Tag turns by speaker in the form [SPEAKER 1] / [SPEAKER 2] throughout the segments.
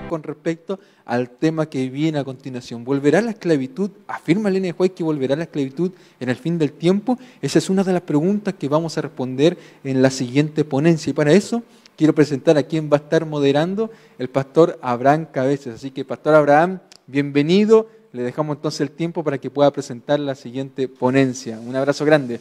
[SPEAKER 1] con respecto al tema que viene a continuación. ¿Volverá la esclavitud? ¿Afirma Elena de White que volverá la esclavitud en el fin del tiempo? Esa es una de las preguntas que vamos a responder en la siguiente ponencia. Y para eso quiero presentar a quien va a estar moderando, el pastor Abraham Cabezas. Así que, pastor Abraham, bienvenido. Le dejamos entonces el tiempo para que pueda presentar la siguiente ponencia. Un abrazo grande.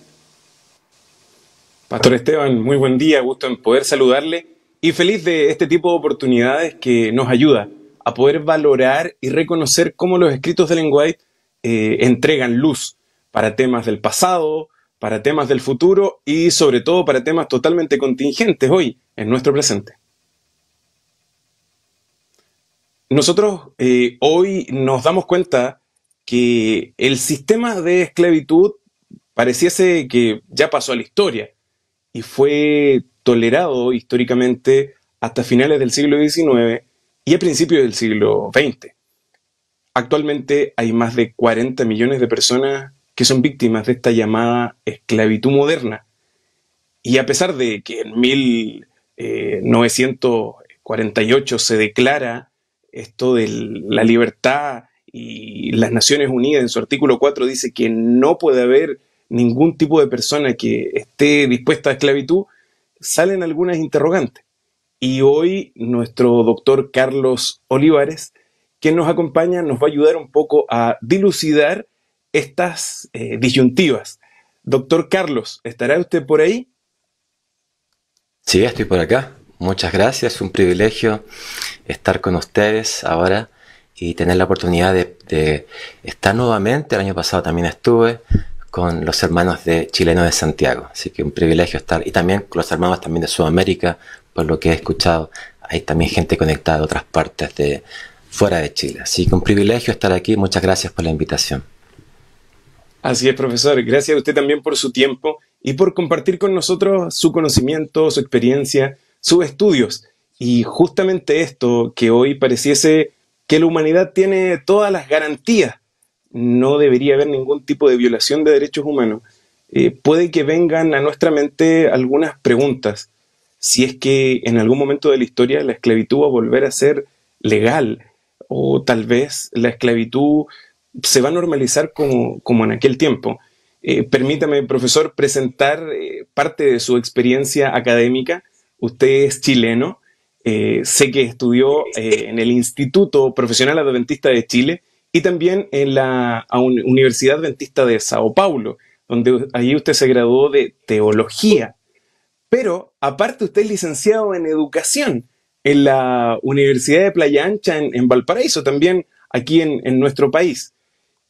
[SPEAKER 2] Pastor Esteban, muy buen día, gusto en poder saludarle y feliz de este tipo de oportunidades que nos ayuda a poder valorar y reconocer cómo los escritos de Ellen White entregan luz para temas del pasado, para temas del futuro y sobre todo para temas totalmente contingentes hoy en nuestro presente. Nosotros hoy nos damos cuenta que el sistema de esclavitud pareciese que ya pasó a la historia y fue tolerado históricamente hasta finales del siglo XIX y a principios del siglo XX. Actualmente hay más de 40 millones de personas que son víctimas de esta llamada esclavitud moderna. Y a pesar de que en 1948 se declara esto de la libertad y las Naciones Unidas en su artículo 4 dice que no puede haber ningún tipo de persona que esté dispuesta a esclavitud, salen algunas interrogantes. Y hoy nuestro doctor Carlos Olivares, que nos acompaña, nos va a ayudar un poco a dilucidar estas disyuntivas. Doctor Carlos, ¿estará usted por ahí?
[SPEAKER 3] Sí, estoy por acá. Muchas gracias. Es un privilegio estar con ustedes ahora y tener la oportunidad de estar nuevamente. El año pasado también estuve con los hermanos chilenos de Santiago. Así que un privilegio estar. Y también con los hermanos también de Sudamérica, por lo que he escuchado. Hay también gente conectada de otras partes de fuera de Chile. Así que un privilegio estar aquí. Muchas gracias por la invitación.
[SPEAKER 2] Así es, profesor. Gracias a usted también por su tiempo y por compartir con nosotros su conocimiento, su experiencia, sus estudios. Y justamente esto, que hoy pareciese que la humanidad tiene todas las garantías, no debería haber ningún tipo de violación de derechos humanos, puede que vengan a nuestra mente algunas preguntas. Si es que en algún momento de la historia la esclavitud va a volver a ser legal, o tal vez la esclavitud se va a normalizar como en aquel tiempo. Permítame, profesor, presentar parte de su experiencia académica. Usted es chileno, sé que estudió en el Instituto Profesional Adventista de Chile y también en la Universidad Adventista de Sao Paulo, donde ahí usted se graduó de teología. Pero aparte usted es licenciado en educación en la Universidad de Playa Ancha en Valparaíso, también aquí en nuestro país.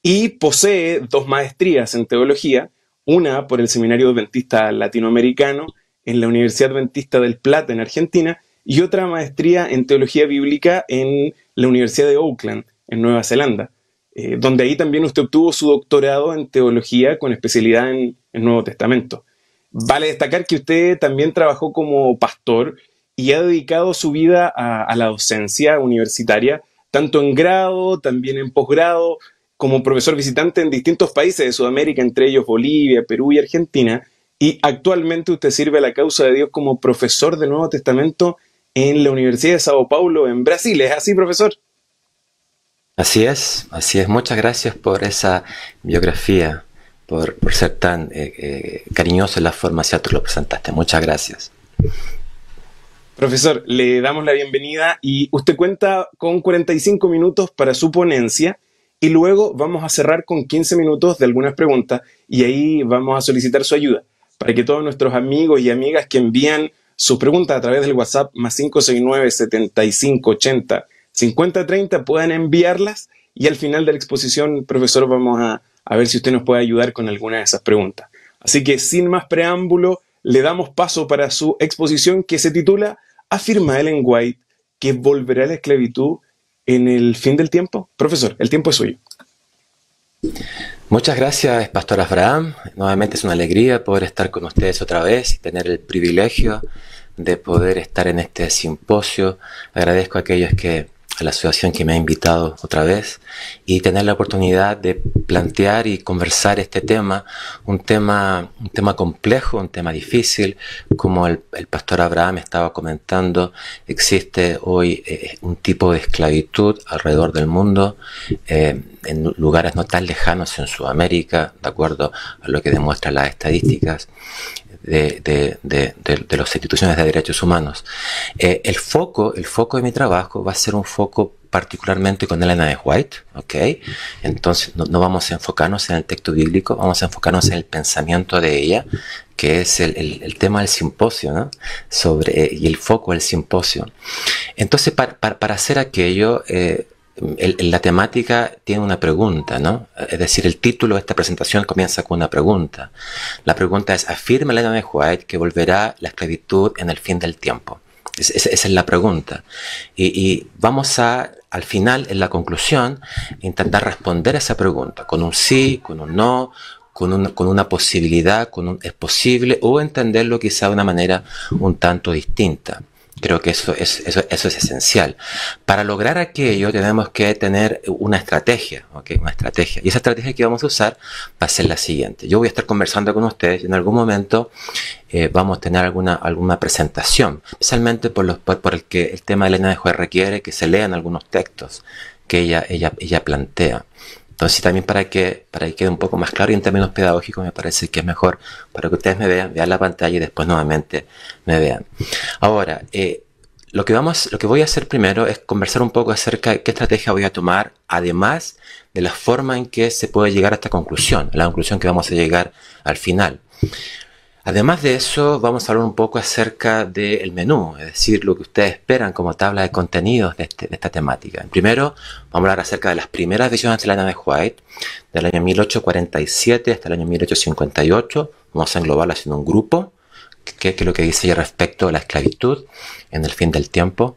[SPEAKER 2] Y posee 2 maestrías en teología, una por el Seminario Adventista Latinoamericano en la Universidad Adventista del Plata en Argentina y otra maestría en teología bíblica en la Universidad de Auckland en Nueva Zelanda, donde ahí también usted obtuvo su doctorado en teología con especialidad en el Nuevo Testamento. Vale destacar que usted también trabajó como pastor y ha dedicado su vida a la docencia universitaria, tanto en grado, también en posgrado, como profesor visitante en distintos países de Sudamérica, entre ellos Bolivia, Perú y Argentina, y actualmente usted sirve a la causa de Dios como profesor del Nuevo Testamento en la Universidad de Sao Paulo, en Brasil. ¿Es así, profesor?
[SPEAKER 3] Así es, así es. Muchas gracias por esa biografía, por ser tan cariñoso en la forma hacia tú lo presentaste. Muchas gracias.
[SPEAKER 2] Profesor, le damos la bienvenida y usted cuenta con 45 minutos para su ponencia y luego vamos a cerrar con 15 minutos de algunas preguntas y ahí vamos a solicitar su ayuda para que todos nuestros amigos y amigas que envían sus preguntas a través del WhatsApp más 569-7580-5030 puedan enviarlas y al final de la exposición, profesor, vamos a ver si usted nos puede ayudar con alguna de esas preguntas. Así que sin más preámbulo, le damos paso para su exposición que se titula ¿Afirma Ellen White que volverá a la esclavitud en el fin del tiempo? Profesor, el tiempo es suyo.
[SPEAKER 3] Muchas gracias, Pastor Abraham. Nuevamente es una alegría poder estar con ustedes otra vez y tener el privilegio de poder estar en este simposio. Agradezco a aquellos que a la asociación que me ha invitado otra vez y tener la oportunidad de plantear y conversar este tema, un tema complejo, un tema difícil. Como el pastor Abraham estaba comentando, existe hoy un tipo de esclavitud alrededor del mundo, en lugares no tan lejanos en Sudamérica, de acuerdo a lo que demuestran las estadísticas de las instituciones de derechos humanos. El foco de mi trabajo va a ser un foco particularmente con Elena de White, ¿ok? Entonces no vamos a enfocarnos en el texto bíblico, vamos a enfocarnos en el pensamiento de ella, que es el tema del simposio, ¿no? Y el foco del simposio. Entonces, para hacer aquello, la temática tiene una pregunta, ¿no? Es decir, el título de esta presentación comienza con una pregunta. La pregunta es: ¿afirma Elena de White que volverá la esclavitud en el fin del tiempo? Esa es la pregunta. Y vamos al final, en la conclusión, intentar responder a esa pregunta con un sí, con un no, con una posibilidad, es posible, o entenderlo quizá de una manera un tanto distinta. Creo que eso es esencial. Para lograr aquello tenemos que tener una estrategia, ¿okay? Una estrategia. Y esa estrategia que vamos a usar va a ser la siguiente. Yo voy a estar conversando con ustedes y en algún momento vamos a tener alguna presentación, especialmente por el que el tema de Elena de White requiere que se lean algunos textos que ella plantea. Entonces, también para que quede un poco más claro y en términos pedagógicos, me parece que es mejor para que ustedes me vean la pantalla y después nuevamente me vean. Ahora, lo que voy a hacer primero es conversar un poco acerca de qué estrategia voy a tomar, además de la forma en que se puede llegar a esta conclusión, a la conclusión que vamos a llegar al final. Además de eso, vamos a hablar un poco acerca del menú, es decir, lo que ustedes esperan como tabla de contenidos de esta temática. Primero, vamos a hablar acerca de las primeras visiones de Elena de White, del año 1847 hasta el año 1858. Vamos a englobarlas en un grupo, que es lo que dice ella respecto a la esclavitud en el fin del tiempo.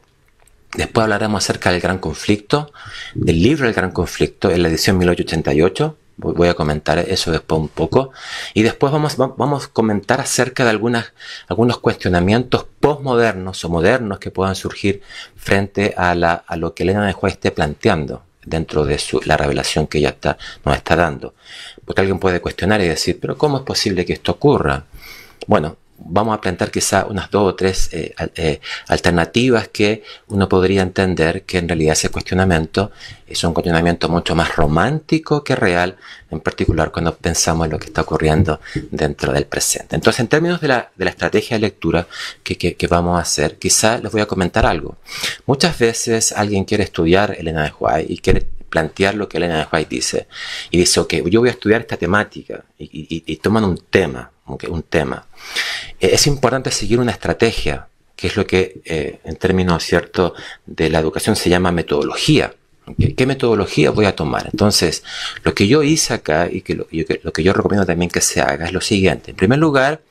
[SPEAKER 3] Después hablaremos acerca del Gran Conflicto, del libro del Gran Conflicto, en la edición 1888. Voy a comentar eso después un poco. Y después vamos a comentar acerca de algunos cuestionamientos postmodernos o modernos que puedan surgir frente a lo que Elena de White esté planteando dentro de la revelación que ella nos está dando. Porque alguien puede cuestionar y decir, ¿pero cómo es posible que esto ocurra? Bueno, vamos a plantear quizá unas 2 o 3 alternativas que uno podría entender que en realidad ese cuestionamiento es un cuestionamiento mucho más romántico que real, en particular cuando pensamos en lo que está ocurriendo dentro del presente. Entonces, en términos de la estrategia de lectura que vamos a hacer, quizá les voy a comentar algo. Muchas veces alguien quiere estudiar Elena de White y quiere plantear lo que Elena de White dice, y dice, ok, yo voy a estudiar esta temática, y toman un tema, okay, un tema. Es importante seguir una estrategia, que es lo que en términos cierto de la educación se llama metodología. Okay. ¿Qué metodología voy a tomar? Entonces, lo que yo hice acá y lo que yo recomiendo también que se haga es lo siguiente. En primer lugar,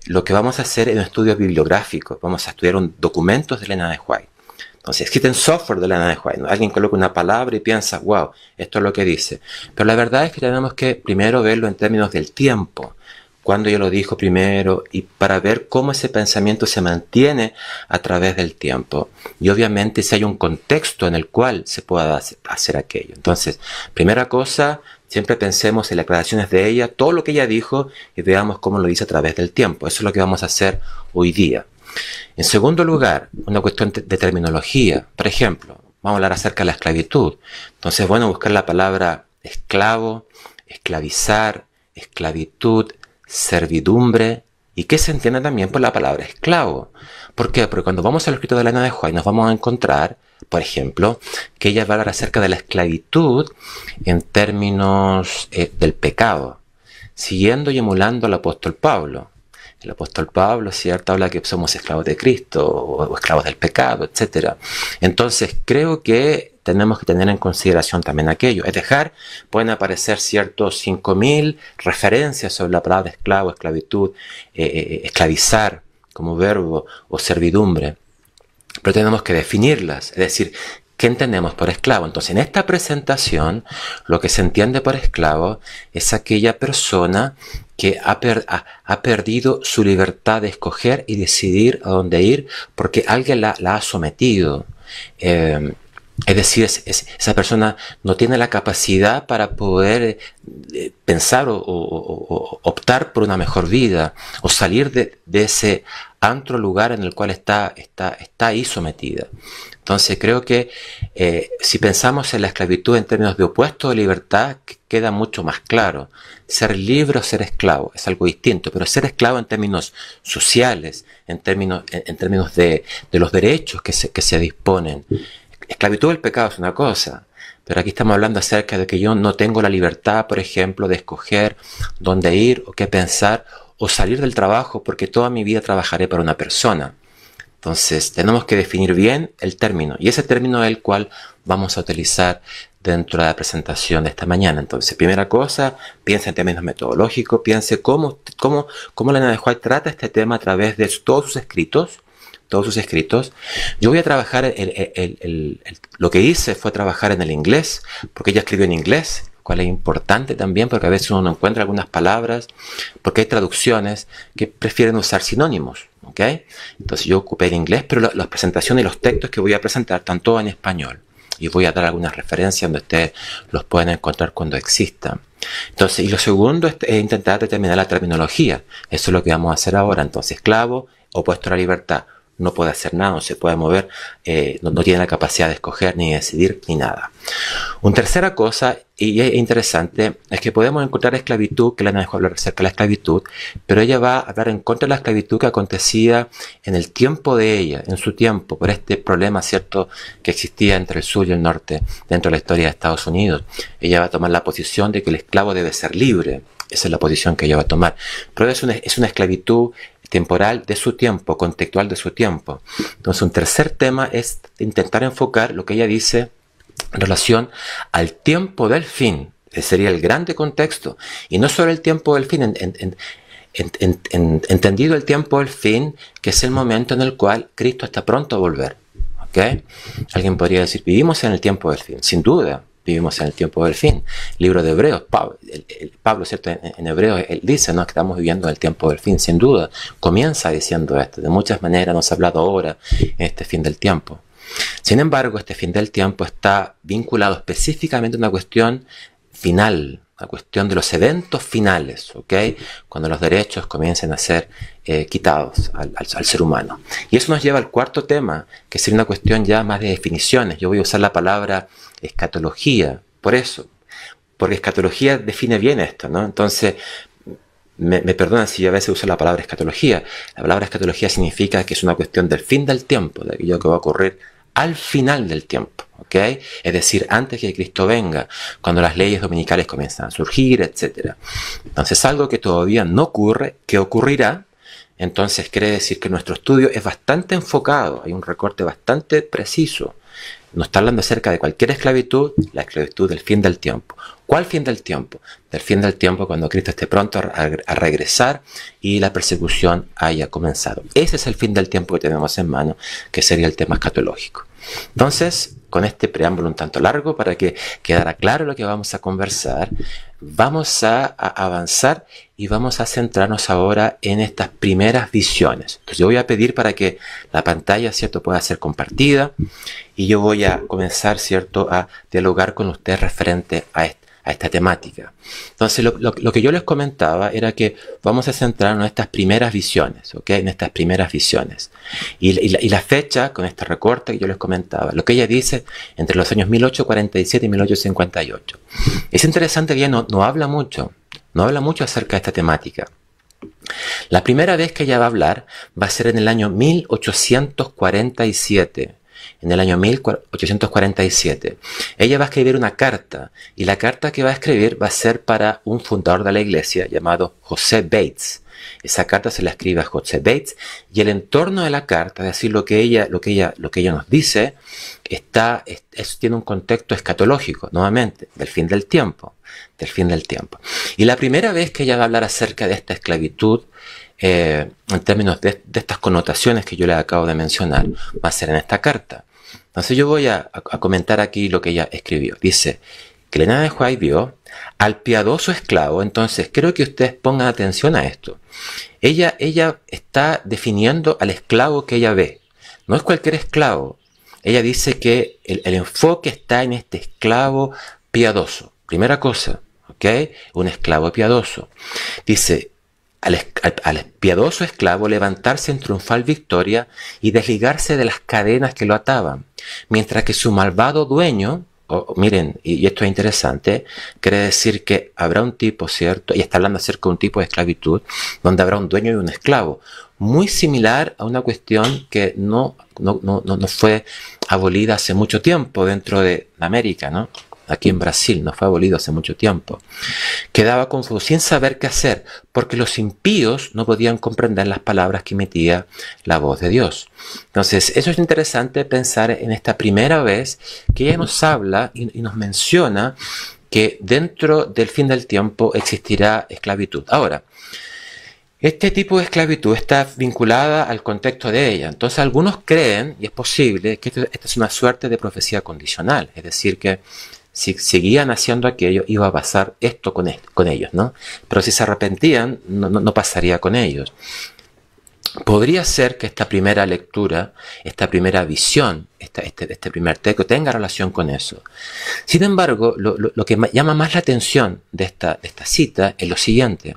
[SPEAKER 3] lo que vamos a hacer es un estudio bibliográfico. Vamos a estudiar documentos de Elena de White. Entonces, existen software de Elena de White, ¿no? Alguien coloca una palabra y piensa, wow, esto es lo que dice. Pero la verdad es que tenemos que primero verlo en términos del tiempo. Cuando ella lo dijo primero, y para ver cómo ese pensamiento se mantiene a través del tiempo. Y obviamente si hay un contexto en el cual se pueda hacer aquello. Entonces, primera cosa, siempre pensemos en las declaraciones de ella, todo lo que ella dijo, y veamos cómo lo dice a través del tiempo. Eso es lo que vamos a hacer hoy día. En segundo lugar, una cuestión de terminología. Por ejemplo, vamos a hablar acerca de la esclavitud. Entonces, bueno, buscar la palabra esclavo, esclavizar, esclavitud, servidumbre, y que se entiende también por la palabra esclavo. ¿Por qué? Porque cuando vamos al escrito de Elena de White nos vamos a encontrar, por ejemplo, que ella va a hablar acerca de la esclavitud en términos del pecado, siguiendo y emulando al apóstol Pablo. El apóstol Pablo, ¿cierto?, habla que somos esclavos de Cristo o esclavos del pecado, etc. Entonces, creo que tenemos que tener en consideración también aquello. Es dejar, pueden aparecer ciertos 5.000 referencias sobre la palabra esclavo, esclavitud, esclavizar como verbo o servidumbre, pero tenemos que definirlas, es decir, ¿qué entendemos por esclavo? Entonces, en esta presentación, lo que se entiende por esclavo es aquella persona que ha perdido su libertad de escoger y decidir a dónde ir porque alguien la ha sometido. Es decir, esa persona no tiene la capacidad para poder pensar o optar por una mejor vida o salir de ese antro lugar en el cual está ahí sometida. Entonces creo que si pensamos en la esclavitud en términos de opuesto de libertad, queda mucho más claro. Ser libre o ser esclavo es algo distinto, pero ser esclavo en términos sociales, en términos de los derechos que se disponen. Esclavitud del pecado es una cosa, pero aquí estamos hablando acerca de que yo no tengo la libertad, por ejemplo, de escoger dónde ir o qué pensar o salir del trabajo porque toda mi vida trabajaré para una persona. Entonces tenemos que definir bien el término y ese término es el cual vamos a utilizar dentro de la presentación de esta mañana. Entonces, primera cosa, piensa en términos metodológicos, piense cómo la Elena de White trata este tema a través de todos sus escritos. Yo voy a trabajar, lo que hice fue trabajar en el inglés, porque ella escribió en inglés, cual es importante también, porque a veces uno no encuentra algunas palabras, porque hay traducciones que prefieren usar sinónimos, ¿ok? Entonces yo ocupé el inglés, pero las presentaciones y los textos que voy a presentar están todos en español. Y voy a dar algunas referencias donde ustedes los pueden encontrar cuando existan. Entonces, y lo segundo es intentar determinar la terminología. Eso es lo que vamos a hacer ahora. Entonces, esclavo, opuesto a la libertad. No puede hacer nada, no se puede mover, no tiene la capacidad de escoger, ni de decidir, ni nada. Una tercera cosa, y es interesante, es que podemos encontrar esclavitud, que Elena dejó hablar acerca de la esclavitud, pero ella va a hablar en contra de la esclavitud que acontecía en el tiempo de ella, en su tiempo, por este problema, ¿cierto?, que existía entre el sur y el norte dentro de la historia de Estados Unidos. Ella va a tomar la posición de que el esclavo debe ser libre. Esa es la posición que ella va a tomar. Pero es una esclavitud temporal de su tiempo, contextual de su tiempo. Entonces, un tercer tema es intentar enfocar lo que ella dice en relación al tiempo del fin. Ese sería el grande contexto. Y no solo el tiempo del fin, entendido el tiempo del fin, que es el momento en el cual Cristo está pronto a volver. ¿Okay? Alguien podría decir, vivimos en el tiempo del fin. Sin duda, vivimos en el tiempo del fin. Libro de Hebreos, Pablo, ¿cierto? En Hebreos, él dice, ¿no?, que estamos viviendo en el tiempo del fin, sin duda. Comienza diciendo esto. De muchas maneras nos ha hablado ahora en este fin del tiempo. Sin embargo, este fin del tiempo está vinculado específicamente a una cuestión final, la cuestión de los eventos finales, ¿ok? Cuando los derechos comiencen a ser quitados al ser humano. Y eso nos lleva al cuarto tema, que sería una cuestión ya más de definiciones. Yo voy a usar la palabra escatología, por eso, porque escatología define bien esto, ¿no? Entonces, me perdonan si yo a veces uso la palabra escatología. La palabra escatología significa que es una cuestión del fin del tiempo, de aquello que va a ocurrir al final del tiempo, ¿ok? Es decir, antes que Cristo venga, cuando las leyes dominicales comienzan a surgir, etc. Entonces, algo que todavía no ocurre, que ocurrirá. Entonces, quiere decir que nuestro estudio es bastante enfocado, hay un recorte bastante preciso. No está hablando acerca de cualquier esclavitud, la esclavitud del fin del tiempo. ¿Cuál fin del tiempo? Del fin del tiempo cuando Cristo esté pronto a regresar y la persecución haya comenzado. Ese es el fin del tiempo que tenemos en mano, que sería el tema escatológico. Entonces, con este preámbulo un tanto largo, para que quedara claro lo que vamos a conversar, vamos a avanzar y vamos a centrarnos ahora en estas primeras visiones. Entonces yo voy a pedir para que la pantalla, ¿cierto?, pueda ser compartida y yo voy a comenzar, ¿cierto?, a dialogar con ustedes referente a esta temática. Entonces lo que yo les comentaba era que vamos a centrarnos en estas primeras visiones, ¿ok? En estas primeras visiones. Y la fecha, con este recorte que yo les comentaba, lo que ella dice entre los años 1847 y 1858. Es interesante que ella no habla mucho acerca de esta temática. La primera vez que ella va a hablar va a ser en el año 1847. En el año 1847. Ella va a escribir una carta, y la carta que va a escribir va a ser para un fundador de la iglesia llamado José Bates. Esa carta se la escribe a José Bates, y el entorno de la carta, es decir, lo que ella nos dice, tiene un contexto escatológico, nuevamente, del fin del tiempo. Y la primera vez que ella va a hablar acerca de esta esclavitud, en términos de estas connotaciones que yo les acabo de mencionar, va a ser en esta carta. Entonces yo voy a comentar aquí lo que ella escribió. Dice que Elena de White vio al piadoso esclavo. Entonces quiero que ustedes pongan atención a esto. Ella está definiendo al esclavo que ella ve. No es cualquier esclavo. ella dice que el enfoque está en este esclavo piadoso. Primera cosa, ¿ok? Un esclavo piadoso. Dice, al piadoso esclavo levantarse en triunfal victoria y desligarse de las cadenas que lo ataban, mientras que su malvado dueño, miren, y esto es interesante, quiere decir que habrá un tipo, ¿cierto? Y está hablando acerca de un tipo de esclavitud, donde habrá un dueño y un esclavo, muy similar a una cuestión que no fue abolida hace mucho tiempo dentro de América, ¿no? Aquí en Brasil, no fue abolido hace mucho tiempo. Quedaba confuso, sin saber qué hacer, porque los impíos no podían comprender las palabras que emitía la voz de Dios. Entonces, eso es interesante pensar en esta primera vez que ella nos habla y nos menciona que dentro del fin del tiempo existirá esclavitud. Ahora, este tipo de esclavitud está vinculada al contexto de ella. Entonces, algunos creen, y es posible, que esta es una suerte de profecía condicional, es decir, que si seguían haciendo aquello, iba a pasar esto con ellos, ¿no? Pero si se arrepentían, no pasaría con ellos. Podría ser que esta primera lectura, esta primera visión, este primer texto tenga relación con eso. Sin embargo, lo que llama más la atención de esta cita es lo siguiente,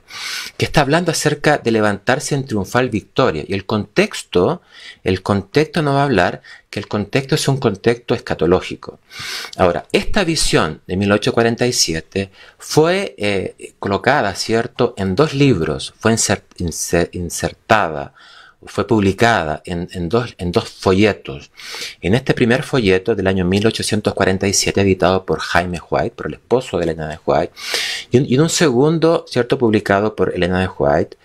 [SPEAKER 3] que está hablando acerca de levantarse en triunfal victoria. Y el contexto nos va a hablar que el contexto es un contexto escatológico. Ahora, esta visión de 1847 fue colocada, ¿cierto?, en 2 libros, fue insertada, fue publicada en dos folletos. En este primer folleto del año 1847, editado por Jaime White, por el esposo de Elena de White, y en un segundo, ¿cierto?, publicado por Elena de White,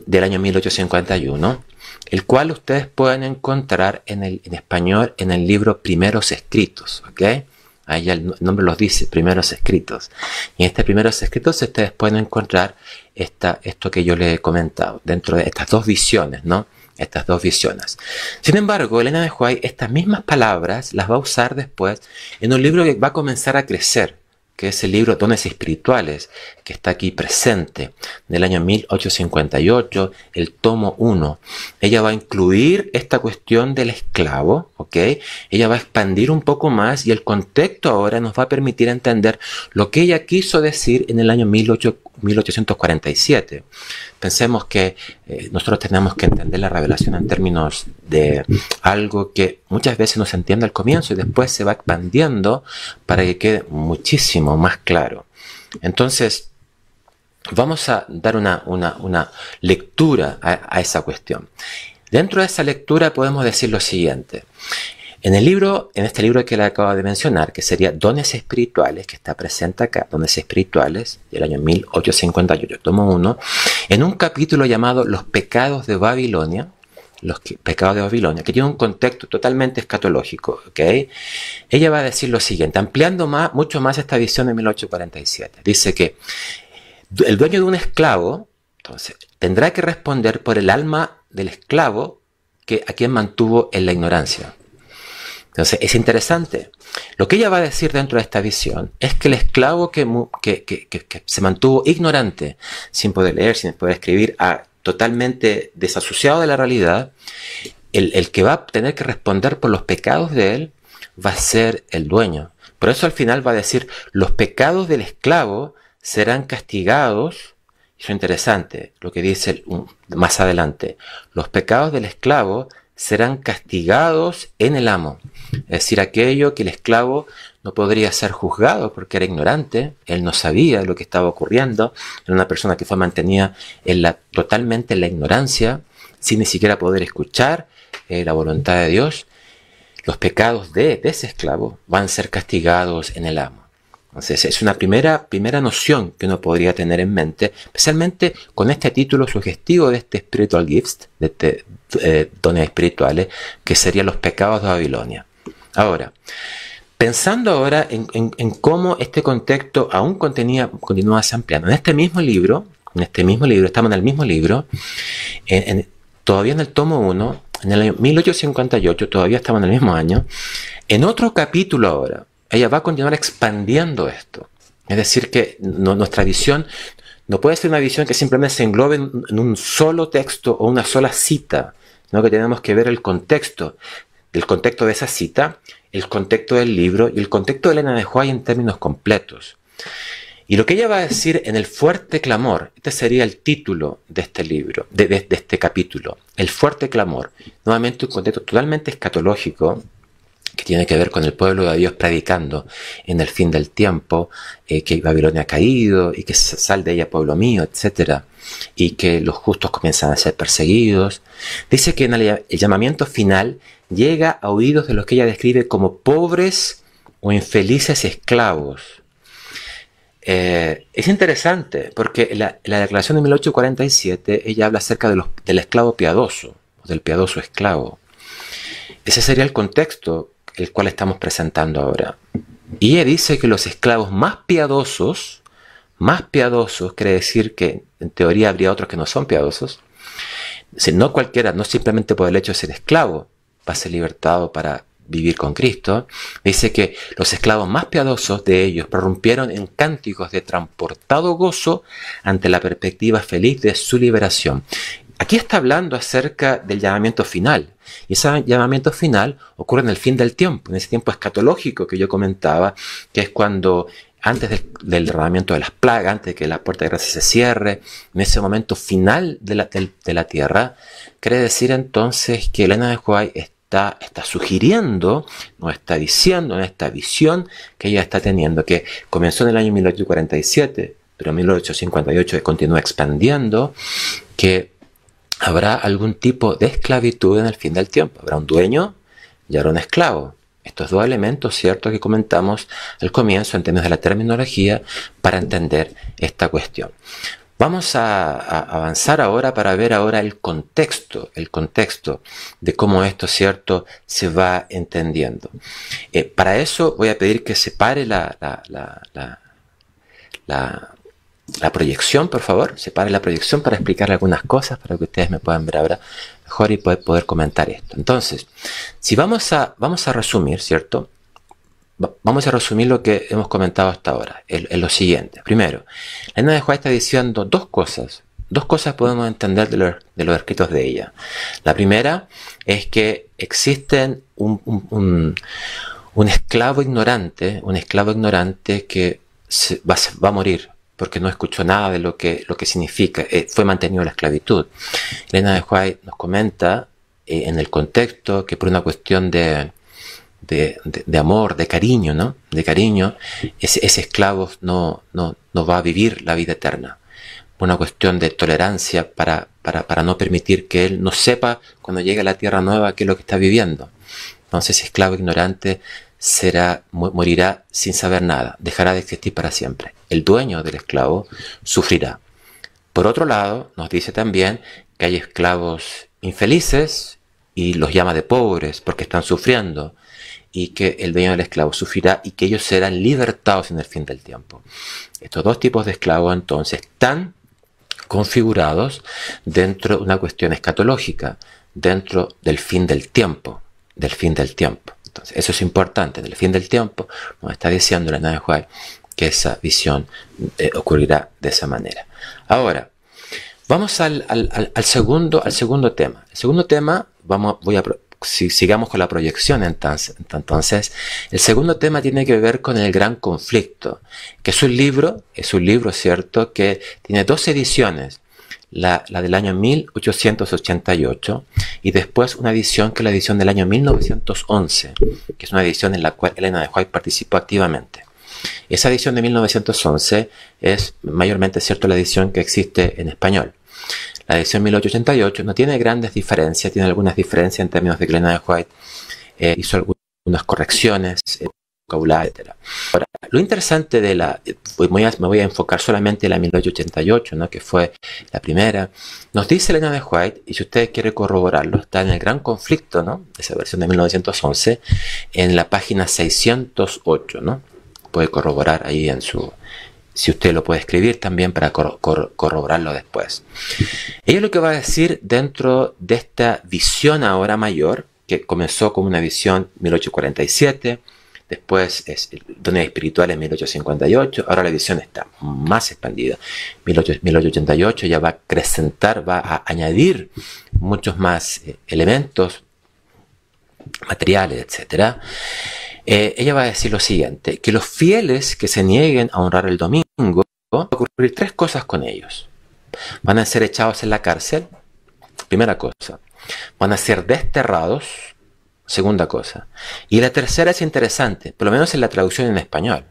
[SPEAKER 3] del año 1851, el cual ustedes pueden encontrar en español en el libro Primeros Escritos, ¿ok? Ahí ya el nombre los dice, Primeros Escritos. Y en este Primeros Escritos ustedes pueden encontrar esto que yo les he comentado, dentro de estas 2 visiones, ¿no? Estas 2 visiones. Sin embargo, Elena de White estas mismas palabras las va a usar después en un libro que va a comenzar a crecer, que es el libro Dones Espirituales, que está aquí presente, del año 1858, el tomo 1. Ella va a incluir esta cuestión del esclavo, ¿ok? Ella va a expandir un poco más y el contexto ahora nos va a permitir entender lo que ella quiso decir en el año 1847. Pensemos que nosotros tenemos que entender la revelación en términos de algo que muchas veces no se entiende al comienzo y después se va expandiendo para que quede muchísimo más claro. Entonces, vamos a dar una lectura a esa cuestión. Dentro de esa lectura podemos decir lo siguiente. En este libro que le acabo de mencionar, que sería Dones Espirituales, que está presente acá, Dones Espirituales, del año 1858, tomo 1, en un capítulo llamado Los Pecados de Babilonia, que tiene un contexto totalmente escatológico, ¿ok? Ella va a decir lo siguiente, ampliando mucho más esta visión de 1847. Dice que el dueño de un esclavo, entonces, tendrá que responder por el alma del esclavo a quien mantuvo en la ignorancia. Entonces, es interesante. Lo que ella va a decir dentro de esta visión es que el esclavo que se mantuvo ignorante, sin poder leer, sin poder escribir, totalmente desasociado de la realidad, el que va a tener que responder por los pecados de él va a ser el dueño. Por eso al final va a decir, los pecados del esclavo serán castigados. Eso es interesante, lo que dice más adelante. Los pecados del esclavo serán castigados en el amo. Es decir, aquello que el esclavo no podría ser juzgado porque era ignorante, él no sabía lo que estaba ocurriendo, era una persona que fue mantenida totalmente en la ignorancia, sin ni siquiera poder escuchar la voluntad de Dios. Los pecados de ese esclavo van a ser castigados en el amo. Entonces es una primera noción que uno podría tener en mente, especialmente con este título sugestivo de este Spiritual Gifts, de dones espirituales, que serían los pecados de Babilonia. Ahora, pensando ahora en cómo este contexto aún continúa ampliando. En este mismo libro, estamos en el mismo libro, todavía en el tomo 1, en el año 1858, todavía estamos en el mismo año, en otro capítulo ahora, ella va a continuar expandiendo esto. Es decir, que nuestra visión no puede ser una visión que simplemente se englobe en un solo texto o una sola cita, sino que tenemos que ver el contexto el contexto de esa cita, el contexto del libro y el contexto de Elena de White en términos completos. Y lo que ella va a decir en el fuerte clamor, este sería el título de este libro, de este capítulo, el fuerte clamor, nuevamente un contexto totalmente escatológico, que tiene que ver con el pueblo de Dios predicando en el fin del tiempo, que Babilonia ha caído y que sal de ella pueblo mío, etc. Y que los justos comienzan a ser perseguidos. Dice que en el llamamiento final llega a oídos de los que ella describe como pobres o infelices esclavos. Es interesante porque en la declaración de 1847 ella habla acerca del esclavo piadoso, o del piadoso esclavo. Ese sería el contexto el cual estamos presentando ahora. Y ella dice que los esclavos más piadosos, quiere decir que en teoría habría otros que no son piadosos, no cualquiera, no simplemente por el hecho de ser esclavo, va a ser libertado para vivir con Cristo. Dice que los esclavos más piadosos de ellos prorrumpieron en cánticos de transportado gozo ante la perspectiva feliz de su liberación. Aquí está hablando acerca del llamamiento final. Y ese llamamiento final ocurre en el fin del tiempo, en ese tiempo escatológico que yo comentaba, que es cuando antes del derramamiento de las plagas, antes de que la puerta de gracia se cierre, en ese momento final de la tierra. Quiere decir entonces que Elena de White está sugiriendo, nos está diciendo en esta visión que ella está teniendo, que comenzó en el año 1847, pero en 1858 continúa expandiendo, que habrá algún tipo de esclavitud en el fin del tiempo. Habrá un dueño y habrá un esclavo. Estos dos elementos, cierto, que comentamos al comienzo en términos de la terminología para entender esta cuestión. Vamos a avanzar ahora para ver ahora el contexto de cómo esto, cierto, se va entendiendo. Para eso voy a pedir que separe la proyección, por favor. Separe la proyección para explicar algunas cosas, para que ustedes me puedan ver ahora mejor y poder comentar esto. Entonces, si vamos a resumir, ¿cierto? Vamos a resumir lo que hemos comentado hasta ahora, en lo siguiente. Primero, Elena de White está diciendo dos cosas. Dos cosas podemos entender de los escritos de ella. La primera es que existen un esclavo ignorante que va a morir, porque no escuchó nada de lo que significa, fue mantenido en la esclavitud. Elena de White nos comenta en el contexto que por una cuestión de amor, de cariño, ¿no? De cariño, ese esclavo no va a vivir la vida eterna. Una cuestión de tolerancia para no permitir que él no sepa cuando llegue a la tierra nueva qué es lo que está viviendo. Entonces ese esclavo ignorante morirá sin saber nada, dejará de existir para siempre. El dueño del esclavo sufrirá. Por otro lado, nos dice también que hay esclavos infelices y los llama de pobres porque están sufriendo, y que el dueño del esclavo sufrirá y que ellos serán libertados en el fin del tiempo. Estos dos tipos de esclavos entonces están configurados dentro de una cuestión escatológica, dentro del fin del tiempo, Entonces, eso es importante. En el fin del tiempo nos está diciendo Elena de White que esa visión ocurrirá de esa manera. Ahora, vamos al segundo tema. El segundo tema, sigamos con la proyección entonces. El segundo tema tiene que ver con el gran conflicto, que es un libro, ¿cierto?, que tiene dos ediciones. La del año 1888 y después una edición que es la edición del año 1911, que es una edición en la cual Elena de White participó activamente. Esa edición de 1911 es mayormente, cierto, la edición que existe en español. La edición 1888 no tiene grandes diferencias, tiene algunas diferencias en términos de que Elena de White hizo algunas correcciones, vocabulario, etc. Ahora, lo interesante me voy a enfocar solamente en la 1888, ¿no?, que fue la primera. Nos dice Elena de White, y si usted quiere corroborarlo, está en el gran conflicto, ¿no?, de esa versión de 1911, en la página 608, ¿no? Puede corroborar ahí si usted lo puede escribir también para corroborarlo después. Ella lo que va a decir dentro de esta visión ahora mayor, que comenzó como una visión 1847, después es dones espirituales en 1858, ahora la visión está más expandida. 1888 ya va a acrecentar, va a añadir muchos más elementos materiales, etcétera, ella va a decir lo siguiente, que los fieles que se nieguen a honrar el domingo, va a ocurrir tres cosas con ellos. Van a ser echados en la cárcel, primera cosa. Van a ser desterrados, segunda cosa. Y la tercera es interesante, por lo menos en la traducción en español.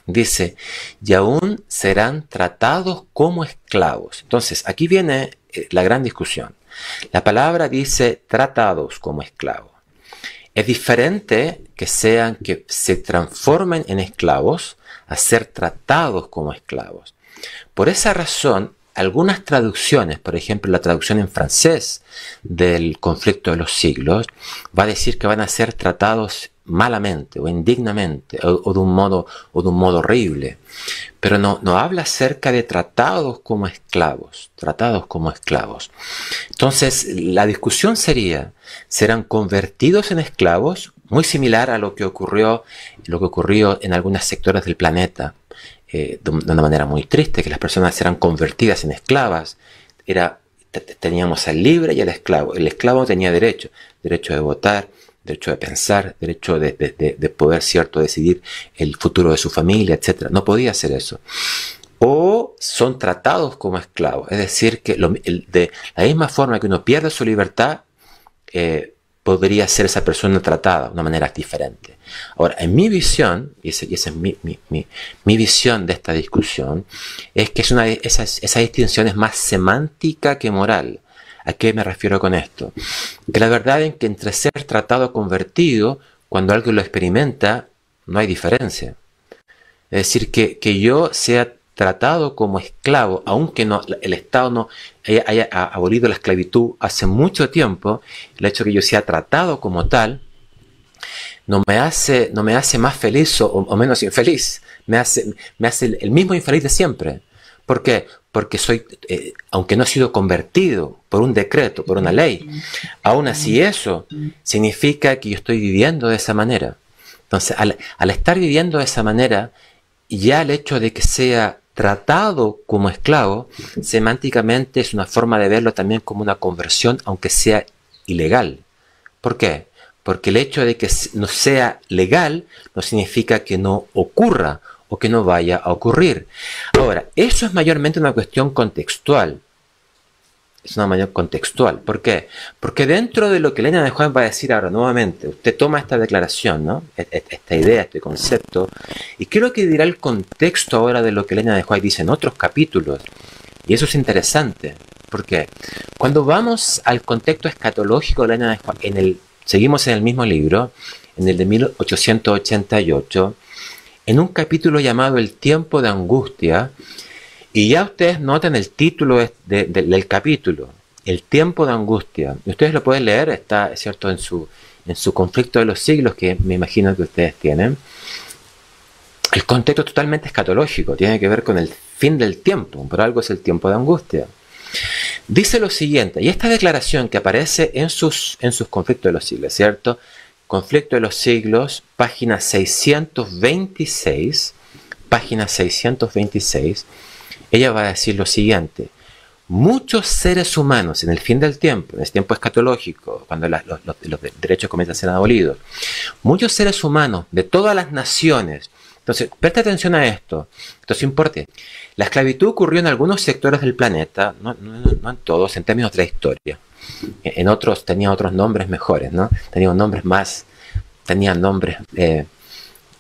[SPEAKER 3] Dice, y aún serán tratados como esclavos. Entonces, aquí viene la gran discusión. La palabra dice tratados como esclavos. Es diferente que se transformen en esclavos a ser tratados como esclavos. Por esa razón, algunas traducciones, por ejemplo, la traducción en francés del conflicto de los siglos, va a decir que van a ser tratados malamente o indignamente o de un modo horrible. Pero no habla acerca de tratados como esclavos, Entonces, la discusión sería, ¿serán convertidos en esclavos? Muy similar a lo que ocurrió en algunos sectores del planeta, de una manera muy triste, que las personas eran convertidas en esclavas. Teníamos al libre y al esclavo. El esclavo tenía derecho de votar, derecho de pensar, derecho de poder, cierto, decidir el futuro de su familia, etc. No podía hacer eso. O son tratados como esclavos, es decir, que de la misma forma que uno pierde su libertad, podría ser esa persona tratada de una manera diferente. Ahora, en mi visión, y esa es mi visión de esta discusión, es que esa distinción es más semántica que moral. ¿A qué me refiero con esto? Que la verdad es que entre ser tratado o convertido, cuando alguien lo experimenta, no hay diferencia. Es decir, que yo sea tratado como esclavo, aunque el Estado no haya abolido la esclavitud hace mucho tiempo, el hecho de que yo sea tratado como tal, no me hace más feliz o menos infeliz, me hace el mismo infeliz de siempre. ¿Por qué? Porque aunque no he sido convertido por un decreto, por una ley, aún así eso significa que yo estoy viviendo de esa manera. Entonces, al estar viviendo de esa manera, ya el hecho de que sea tratado como esclavo, semánticamente es una forma de verlo también como una conversión, aunque sea ilegal. ¿Por qué? Porque el hecho de que no sea legal no significa que no ocurra o que no vaya a ocurrir. Ahora, eso es mayormente una cuestión contextual. Es una mayor contextual. ¿Por qué? Porque dentro de lo que Elena de White va a decir ahora nuevamente, usted toma esta declaración, ¿no? Esta idea, este concepto, y creo que dirá el contexto ahora de lo que Elena de White dice en otros capítulos. Y eso es interesante. ¿Por qué? Cuando vamos al contexto escatológico de Elena de White, seguimos en el mismo libro, en el de 1888, en un capítulo llamado El tiempo de angustia, y ya ustedes notan el título del capítulo, El tiempo de angustia. Y ustedes lo pueden leer, está, cierto, en su conflicto de los siglos, que me imagino que ustedes tienen. El contexto es totalmente escatológico, tiene que ver con el fin del tiempo, por algo es el tiempo de angustia. Dice lo siguiente, y esta declaración que aparece en sus conflictos de los siglos, ¿cierto? Conflicto de los siglos, página 626, ella va a decir lo siguiente: muchos seres humanos en el fin del tiempo, en el tiempo escatológico, cuando los derechos comienzan a ser abolidos, muchos seres humanos de todas las naciones. Entonces, presta atención a esto. Entonces, importe. La esclavitud ocurrió en algunos sectores del planeta, no en todos, en términos de la historia. En otros tenían otros nombres mejores, ¿no? Tenían nombres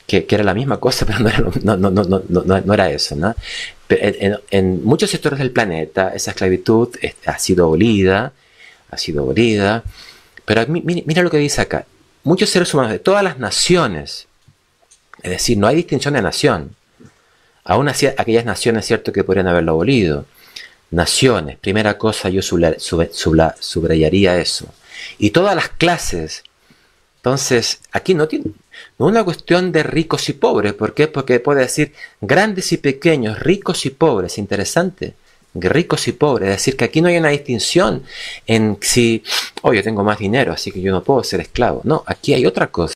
[SPEAKER 3] que era la misma cosa, pero no era eso, ¿no? En muchos sectores del planeta esa esclavitud ha sido abolida, pero mira lo que dice acá. Muchos seres humanos de todas las naciones, es decir, no hay distinción de nación, aún así aquellas naciones, cierto, que podrían haberlo abolido. Naciones, primera cosa, yo subrayaría eso. Y todas las clases. Entonces, aquí no es una cuestión de ricos y pobres. ¿Por qué? Porque puede decir grandes y pequeños, ricos y pobres. Interesante. Ricos y pobres. Es decir, que aquí no hay una distinción en si, yo tengo más dinero, así que yo no puedo ser esclavo. No, aquí hay otra cosa.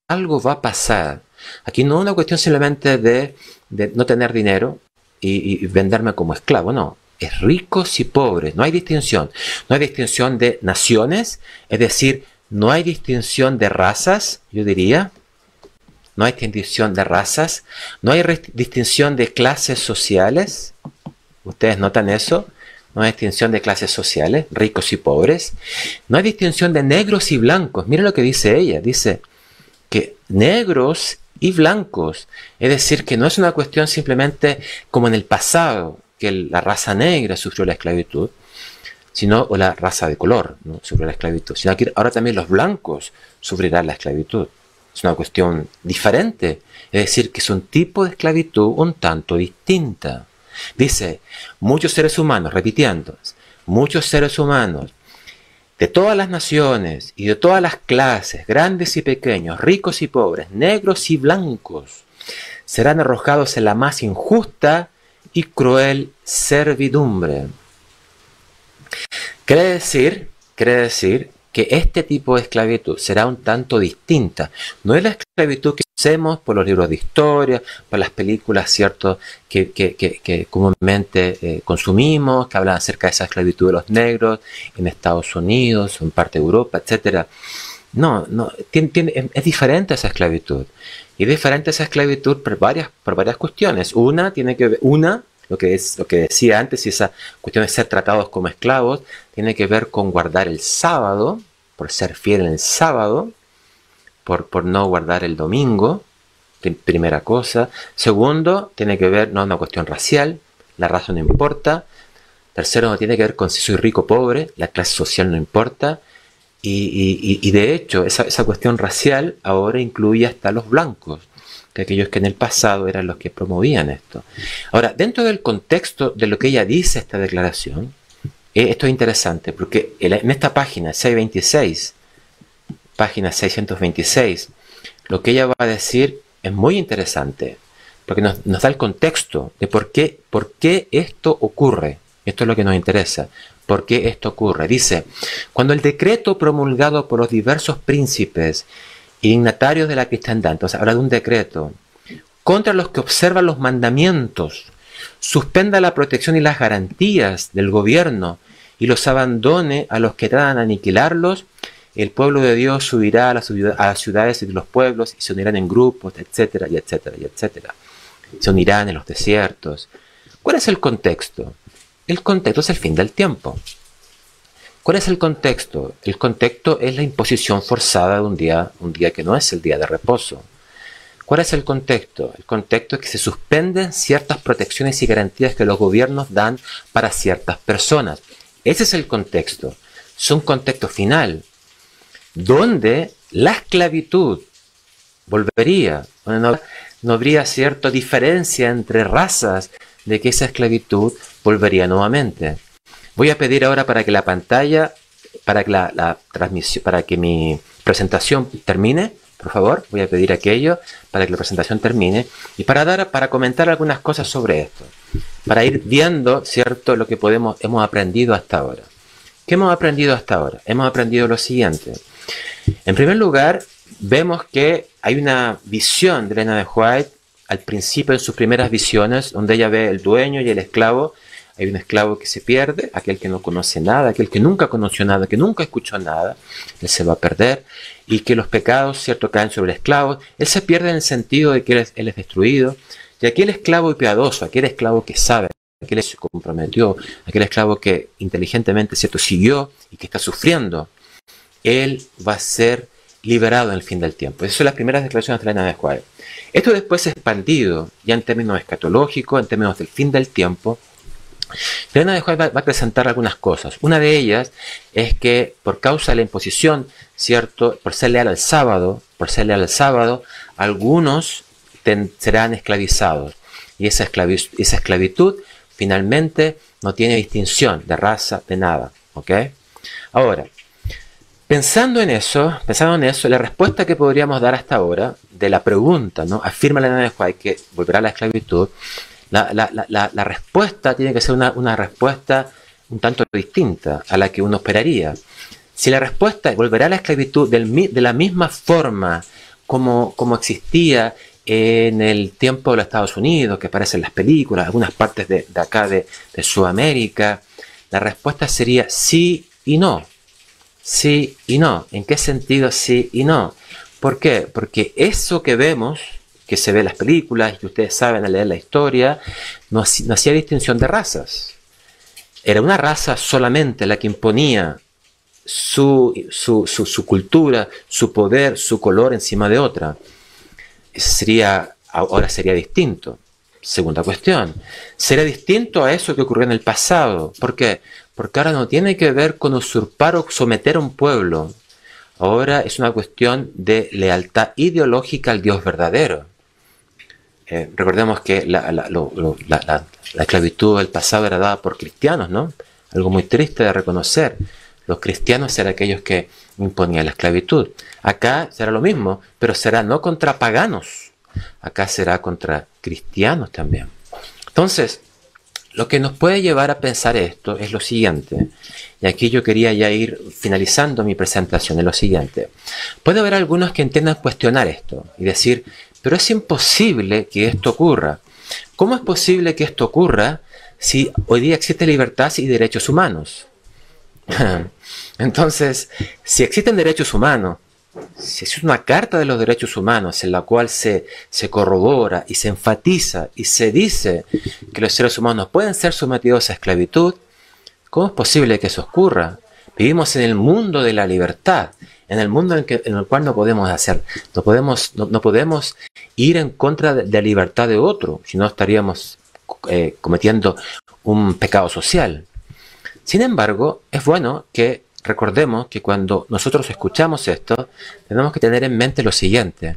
[SPEAKER 3] Algo va a pasar. Aquí no es una cuestión simplemente de no tener dinero y venderme como esclavo. No. Es ricos y pobres. No hay distinción. No hay distinción de naciones. Es decir, no hay distinción de razas, yo diría. No hay distinción de razas, no hay distinción de clases sociales. ¿Ustedes notan eso? No hay distinción de clases sociales, ricos y pobres. No hay distinción de negros y blancos. Miren lo que dice ella. Dice que negros y blancos. Es decir, que no es una cuestión simplemente como en el pasado, que la raza negra sufrió la esclavitud, sino, o la raza de color, ¿no?, sufrió la esclavitud, sino que ahora también los blancos sufrirán la esclavitud. Es una cuestión diferente. Es decir, que es un tipo de esclavitud un tanto distinta. Dice, muchos seres humanos, repitiendo, muchos seres humanos de todas las naciones y de todas las clases, grandes y pequeños, ricos y pobres, negros y blancos, serán arrojados en la más injusta y cruel servidumbre. Quiere decir que este tipo de esclavitud será un tanto distinta. No es la esclavitud que conocemos por los libros de historia, por las películas, ¿cierto?, que comúnmente consumimos, que hablan acerca de esa esclavitud de los negros en Estados Unidos, en parte de Europa, etc. No, es diferente esa esclavitud. Y es diferente esa esclavitud por varias cuestiones. Una tiene que ver, lo que decía antes, y esa cuestión de ser tratados como esclavos, tiene que ver con guardar el sábado, por ser fiel en el sábado, por no guardar el domingo, primera cosa. Segundo, tiene que ver, no es una cuestión racial, la raza no importa. Tercero, no tiene que ver con si soy rico o pobre, la clase social no importa. Y de hecho, esa cuestión racial ahora incluye hasta los blancos, que aquellos que en el pasado eran los que promovían esto. Ahora, dentro del contexto de lo que ella dice, esta declaración, esto es interesante, porque en esta página 626, página 626, lo que ella va a decir es muy interesante, porque nos da el contexto de por qué esto ocurre. Esto es lo que nos interesa. ¿Por qué esto ocurre? Dice, cuando el decreto promulgado por los diversos príncipes y dignatarios de la cristiandad, entonces habla de un decreto, contra los que observan los mandamientos, suspenda la protección y las garantías del gobierno y los abandone a los que tratan de aniquilarlos, el pueblo de Dios subirá a las ciudades y de los pueblos y se unirán en grupos, etcétera, y etcétera, y etcétera. Se unirán en los desiertos. ¿Cuál es el contexto? El contexto es el fin del tiempo. ¿Cuál es el contexto? El contexto es la imposición forzada de un día que no es el día de reposo. ¿Cuál es el contexto? El contexto es que se suspenden ciertas protecciones y garantías que los gobiernos dan para ciertas personas. Ese es el contexto. Es un contexto final, donde la esclavitud volvería, donde no habría cierta diferencia entre razas, de que esa esclavitud volvería nuevamente. Voy a pedir ahora para que la pantalla, para que la transmisión, para que mi presentación termine, por favor, voy a pedir aquello para que la presentación termine y para comentar algunas cosas sobre esto, para ir viendo, ¿cierto?, lo que hemos aprendido hasta ahora. ¿Qué hemos aprendido hasta ahora? Hemos aprendido lo siguiente. En primer lugar, vemos que hay una visión de Elena de White al principio, en sus primeras visiones, donde ella ve el dueño y el esclavo. Hay un esclavo que se pierde, aquel que no conoce nada, aquel que nunca conoció nada, que nunca escuchó nada, él se va a perder, y que los pecados, ¿cierto?, caen sobre el esclavo. Él se pierde en el sentido de que él es destruido, y aquel esclavo y piadoso, aquel esclavo que sabe, aquel que se comprometió, aquel esclavo que inteligentemente, ¿cierto?, siguió y que está sufriendo, él va a ser liberado en el fin del tiempo. Esas son las primeras declaraciones de Elena de White. Esto después es expandido, ya en términos escatológicos, en términos del fin del tiempo. Elena de White va a presentar algunas cosas. Una de ellas es que por causa de la imposición, ¿cierto?, por ser leal al sábado, algunos serán esclavizados. Y esa esclavitud finalmente no tiene distinción de raza, de nada. ¿Ok? Ahora, pensando en eso, la respuesta que podríamos dar hasta ahora de la pregunta, ¿no?, afirma Elena de White que volverá a la esclavitud. La respuesta tiene que ser una respuesta un tanto distinta a la que uno esperaría. Si la respuesta volverá a la esclavitud de la misma forma como existía en el tiempo de los Estados Unidos, que aparece en las películas, algunas partes de acá de Sudamérica, la respuesta sería sí y no. sí y no. ¿En qué sentido sí y no? ¿Por qué? Porque eso que vemos, que se ve en las películas y que ustedes saben al leer la historia, no hacía distinción de razas. Era una raza solamente la que imponía su cultura, su poder, su color encima de otra. Ahora sería distinto. Segunda cuestión, será distinto a eso que ocurrió en el pasado. ¿Por qué? Porque ahora no tiene que ver con usurpar o someter a un pueblo. Ahora es una cuestión de lealtad ideológica al Dios verdadero. Recordemos que la esclavitud del pasado era dada por cristianos, ¿no? Algo muy triste de reconocer. Los cristianos eran aquellos que imponían la esclavitud. Acá será lo mismo, pero será no contra paganos. Acá será contra cristianos también. Entonces, lo que nos puede llevar a pensar esto es lo siguiente, y aquí yo quería ya ir finalizando mi presentación, es lo siguiente. Puede haber algunos que entiendan cuestionar esto y decir, pero es imposible que esto ocurra. ¿Cómo es posible que esto ocurra si hoy día existe libertad y derechos humanos? Entonces, si existen derechos humanos, si es una carta de los derechos humanos en la cual se corrobora y se enfatiza y se dice que los seres humanos pueden ser sometidos a esclavitud, ¿cómo es posible que eso ocurra? Vivimos en el mundo de la libertad, en el mundo en el cual no podemos ir en contra de la libertad de otro, si no estaríamos cometiendo un pecado social. Sin embargo, es bueno que recordemos que cuando nosotros escuchamos esto, tenemos que tener en mente lo siguiente.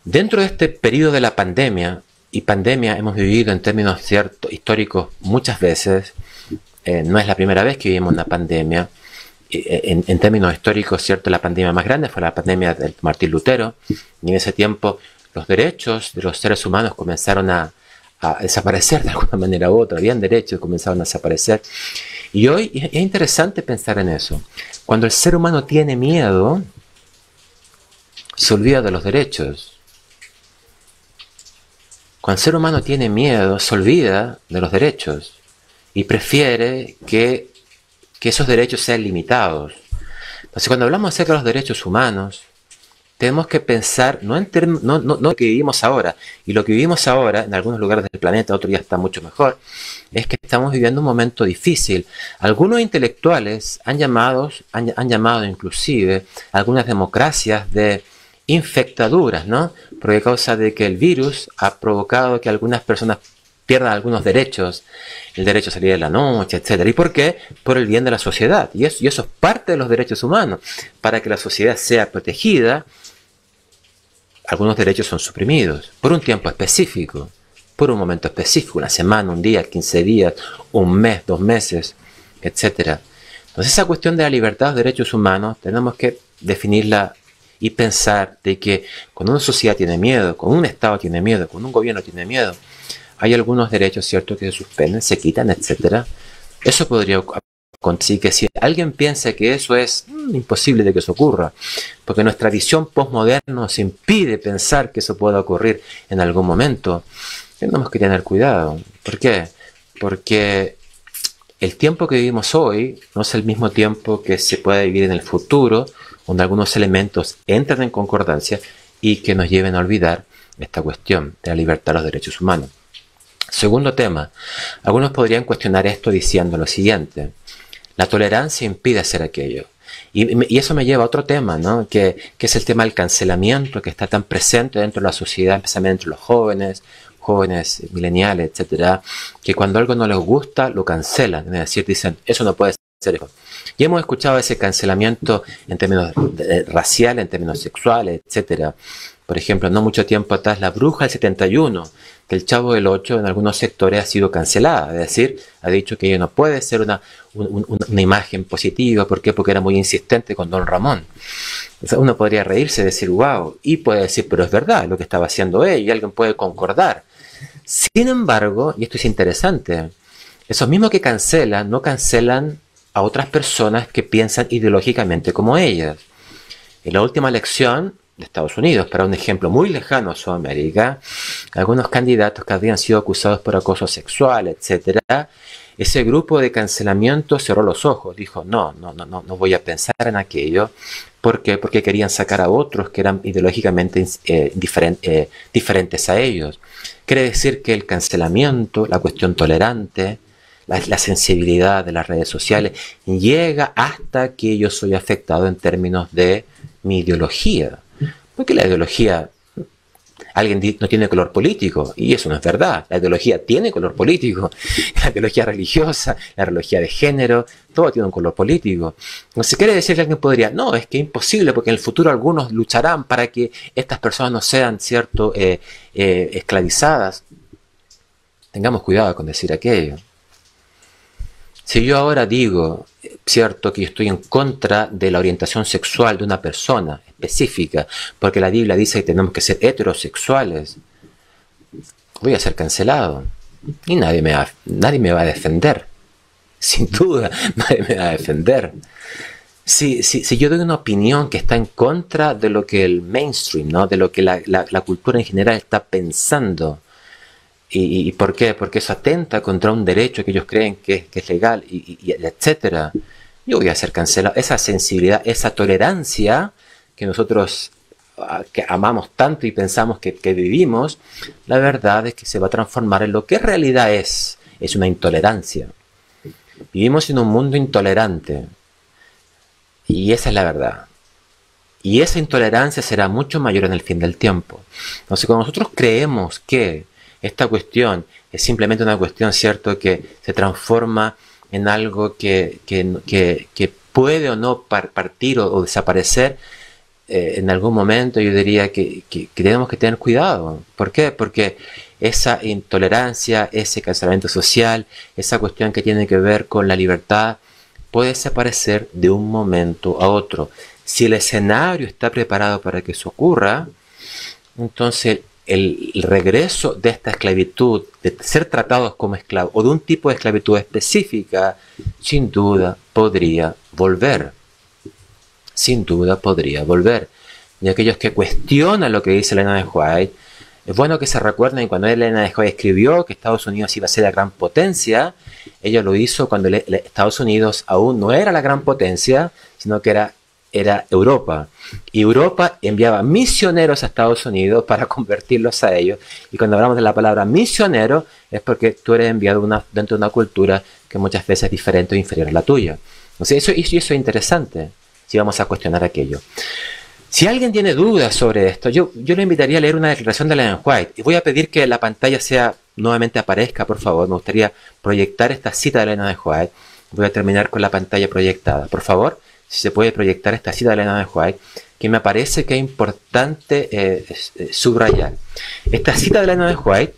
[SPEAKER 3] Dentro de este periodo de la pandemia, y pandemia hemos vivido en términos históricos muchas veces, no es la primera vez que vivimos una pandemia, en términos históricos, cierto, la pandemia más grande fue la pandemia de Martín Lutero, y en ese tiempo los derechos de los seres humanos comenzaron a desaparecer de alguna manera u otra, habían derechos, comenzaron a desaparecer. Y hoy es interesante pensar en eso. Cuando el ser humano tiene miedo, se olvida de los derechos. Cuando el ser humano tiene miedo, se olvida de los derechos y prefiere que esos derechos sean limitados. Entonces, cuando hablamos acerca de los derechos humanos, tenemos que pensar no lo que vivimos ahora. Y lo que vivimos ahora, en algunos lugares del planeta, otros ya está mucho mejor, es que estamos viviendo un momento difícil. Algunos intelectuales han llamado inclusive a algunas democracias de infectaduras, ¿no? Por causa de que el virus ha provocado que algunas personas pierdan algunos derechos, el derecho a salir de la noche, etc. ¿Y por qué? Por el bien de la sociedad. Y eso es parte de los derechos humanos. Para que la sociedad sea protegida, algunos derechos son suprimidos por un tiempo específico, por un momento específico, una semana, un día, 15 días, un mes, 2 meses, etc. Entonces esa cuestión de la libertad de los derechos humanos tenemos que definirla y pensar de que cuando una sociedad tiene miedo, cuando un Estado tiene miedo, cuando un gobierno tiene miedo, hay algunos derechos, ¿cierto?, que se suspenden, se quitan, etc. Eso podría conseguir que si alguien piensa que eso es imposible de que eso ocurra, porque nuestra visión postmoderna nos impide pensar que eso pueda ocurrir en algún momento, tenemos que tener cuidado. ¿Por qué? Porque el tiempo que vivimos hoy no es el mismo tiempo que se puede vivir en el futuro, donde algunos elementos entran en concordancia y que nos lleven a olvidar esta cuestión de la libertad de los derechos humanos. Segundo tema, algunos podrían cuestionar esto diciendo lo siguiente: la tolerancia impide hacer aquello. Y eso me lleva a otro tema, ¿no? Que es el tema del cancelamiento, que está tan presente dentro de la sociedad, especialmente entre los jóvenes mileniales, etcétera, que cuando algo no les gusta, lo cancelan. Es decir, dicen, eso no puede ser eso. Y hemos escuchado ese cancelamiento en términos raciales, en términos sexuales, etcétera. Por ejemplo, no mucho tiempo atrás, La Bruja del 71, que el Chavo del 8 en algunos sectores ha sido cancelada. Es decir, ha dicho que ella no puede ser una imagen positiva. ¿Por qué? Porque era muy insistente con Don Ramón. O sea, uno podría reírse y decir, wow, y puede decir, pero es verdad lo que estaba haciendo ella, y alguien puede concordar. Sin embargo, y esto es interesante, esos mismos que cancelan, no cancelan a otras personas que piensan ideológicamente como ellas. En la última elección de Estados Unidos, para un ejemplo muy lejano a Sudamérica, algunos candidatos que habían sido acusados por acoso sexual, etcétera, ese grupo de cancelamiento cerró los ojos, dijo, no voy a pensar en aquello. ¿Por qué? Porque querían sacar a otros que eran ideológicamente diferentes a ellos. Quiere decir que el cancelamiento, la cuestión tolerante, la sensibilidad de las redes sociales, llega hasta que yo soy afectado en términos de mi ideología. Porque la ideología, alguien no tiene color político, y eso no es verdad. La ideología tiene color político, la ideología religiosa, la ideología de género, todo tiene un color político. No se quiere decir que alguien podría, no, es que es imposible, porque en el futuro algunos lucharán para que estas personas no sean, ¿cierto?, esclavizadas. Tengamos cuidado con decir aquello. Si yo ahora digo, cierto, que yo estoy en contra de la orientación sexual de una persona específica, porque la Biblia dice que tenemos que ser heterosexuales, voy a ser cancelado. Y nadie me va a defender. Sin duda, nadie me va a defender. Si yo doy una opinión que está en contra de lo que el mainstream, ¿no?, de lo que la cultura en general está pensando, ¿y por qué? Porque eso atenta contra un derecho que ellos creen que es legal, y etcétera. Yo voy a ser cancelado. Esa sensibilidad, esa tolerancia que nosotros que amamos tanto y pensamos que vivimos, la verdad es que se va a transformar en lo que en realidad es una intolerancia. Vivimos en un mundo intolerante, y esa es la verdad. Y esa intolerancia será mucho mayor en el fin del tiempo. Entonces, cuando nosotros creemos que esta cuestión es simplemente una cuestión, ¿cierto?, que se transforma en algo que puede o no partir o desaparecer en algún momento, yo diría que tenemos que tener cuidado. ¿Por qué? Porque esa intolerancia, ese cancelamiento social, esa cuestión que tiene que ver con la libertad, puede desaparecer de un momento a otro. Si el escenario está preparado para que eso ocurra, entonces el regreso de esta esclavitud, de ser tratados como esclavos, o de un tipo de esclavitud específica, sin duda podría volver. Sin duda podría volver. Y aquellos que cuestionan lo que dice Elena de White, es bueno que se recuerden cuando Elena de White escribió que Estados Unidos iba a ser la gran potencia. Ella lo hizo cuando Estados Unidos aún no era la gran potencia, sino que era Europa. Y Europa enviaba misioneros a Estados Unidos para convertirlos a ellos. Y cuando hablamos de la palabra misionero, es porque tú eres enviado dentro de una cultura que muchas veces es diferente o inferior a la tuya. Entonces, eso es interesante, si vamos a cuestionar aquello. Si alguien tiene dudas sobre esto, yo le invitaría a leer una declaración de Ellen White. Y voy a pedir que la pantalla nuevamente aparezca, por favor. Me gustaría proyectar esta cita de Ellen White. Voy a terminar con la pantalla proyectada. Por favor, si se puede proyectar esta cita de Ellen White, que me parece que es importante subrayar. Esta cita de Ellen White,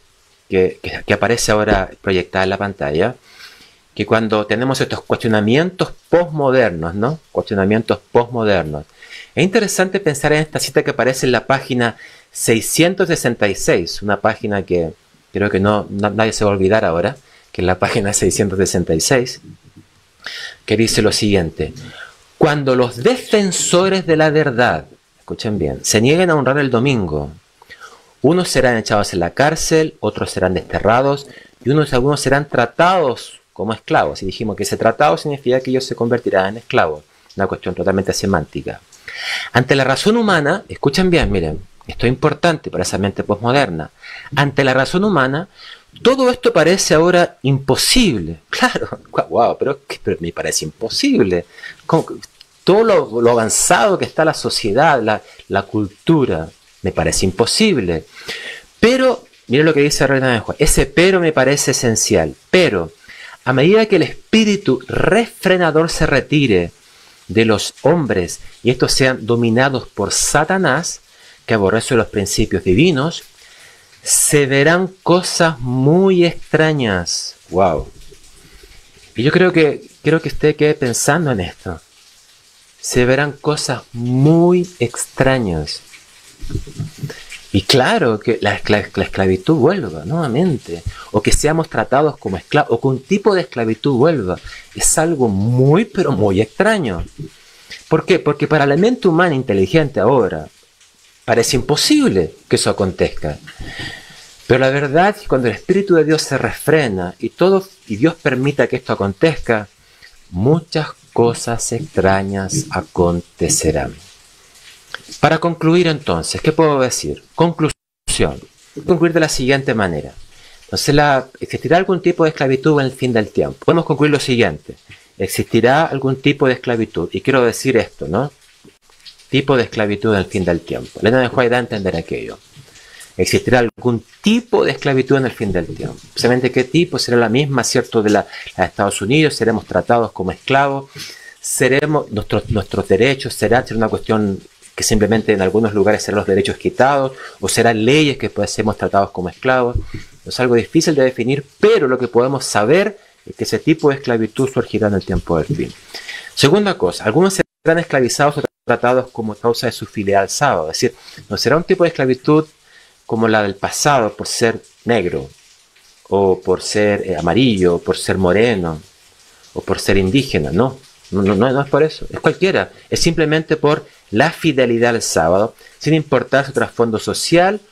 [SPEAKER 3] que aparece ahora proyectada en la pantalla, que cuando tenemos estos cuestionamientos postmodernos, ¿no? Cuestionamientos postmodernos. Es interesante pensar en esta cita que aparece en la página 666, una página que creo que nadie se va a olvidar ahora, que es la página 666, que dice lo siguiente: cuando los defensores de la verdad, escuchen bien, se nieguen a honrar el domingo, unos serán echados en la cárcel, otros serán desterrados, y algunos serán tratados como esclavos. Y dijimos que ese tratado significa que ellos se convertirán en esclavos. Una cuestión totalmente semántica. Ante la razón humana, escuchen bien, miren, esto es importante para esa mente postmoderna. Ante la razón humana, todo esto parece ahora imposible. Claro, wow, pero me parece imposible. Todo lo avanzado que está la sociedad, la cultura, me parece imposible. Pero, miren lo que dice Reina de Juan, ese pero me parece esencial. Pero, a medida que el espíritu refrenador se retire de los hombres y estos sean dominados por Satanás, que aborrece los principios divinos, se verán cosas muy extrañas. Wow. Y yo quiero que usted quede pensando en esto. Se verán cosas muy extrañas. Y claro, que la esclavitud vuelva nuevamente, o que seamos tratados como esclavos, o que un tipo de esclavitud vuelva, es algo muy, pero muy extraño. ¿Por qué? Porque para la mente humana inteligente ahora, parece imposible que eso acontezca. Pero la verdad es que cuando el Espíritu de Dios se refrena y Dios permita que esto acontezca, muchas cosas extrañas acontecerán. Para concluir entonces, ¿qué puedo decir? Conclusión. Concluir de la siguiente manera. Entonces, ¿existirá algún tipo de esclavitud en el fin del tiempo? Podemos concluir lo siguiente. Existirá algún tipo de esclavitud. Y quiero decir esto, ¿no? Tipo de esclavitud en el fin del tiempo. Elena de White da a entender aquello. Existirá algún tipo de esclavitud en el fin del tiempo. Precisamente qué tipo será la misma, ¿cierto? De Estados Unidos, seremos tratados como esclavos, nuestros derechos será una cuestión que simplemente en algunos lugares serán los derechos quitados, o serán leyes que pues, seremos tratados como esclavos. Es algo difícil de definir, pero lo que podemos saber es que ese tipo de esclavitud surgirá en el tiempo del fin. Segunda cosa, algunos serán esclavizados o tratados como causa de su fidelidad al sábado. Es decir, no será un tipo de esclavitud como la del pasado por ser negro, o por ser amarillo, o por ser moreno, o por ser indígena. No es por eso, es cualquiera. Es simplemente por la fidelidad al sábado, sin importar su trasfondo social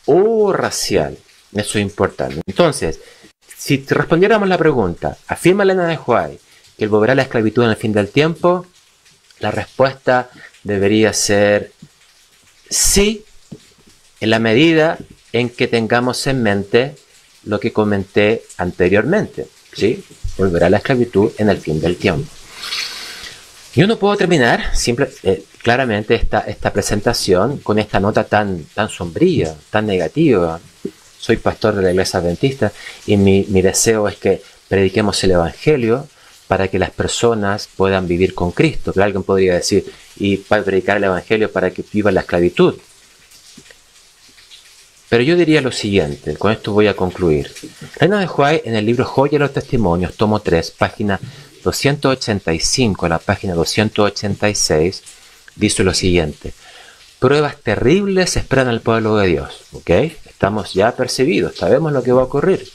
[SPEAKER 3] o racial. Eso es importante. Entonces, si respondiéramos la pregunta, ¿afirma Elena de White que él volverá a la esclavitud en el fin del tiempo? La respuesta debería ser sí, en la medida en que tengamos en mente lo que comenté anteriormente, ¿sí? Volverá a la esclavitud en el fin del tiempo. Yo no puedo terminar claramente esta presentación con esta nota tan sombría, tan negativa. Soy pastor de la Iglesia Adventista y mi deseo es que prediquemos el Evangelio para que las personas puedan vivir con Cristo. Pero alguien podría decir, y para predicar el Evangelio para que vivan la esclavitud. Pero yo diría lo siguiente, con esto voy a concluir. Elena de White en el libro Joya de los Testimonios, tomo 3, página 285 a la página 286, dice lo siguiente: pruebas terribles esperan al pueblo de Dios. ¿Ok? Estamos ya percibidos, sabemos lo que va a ocurrir.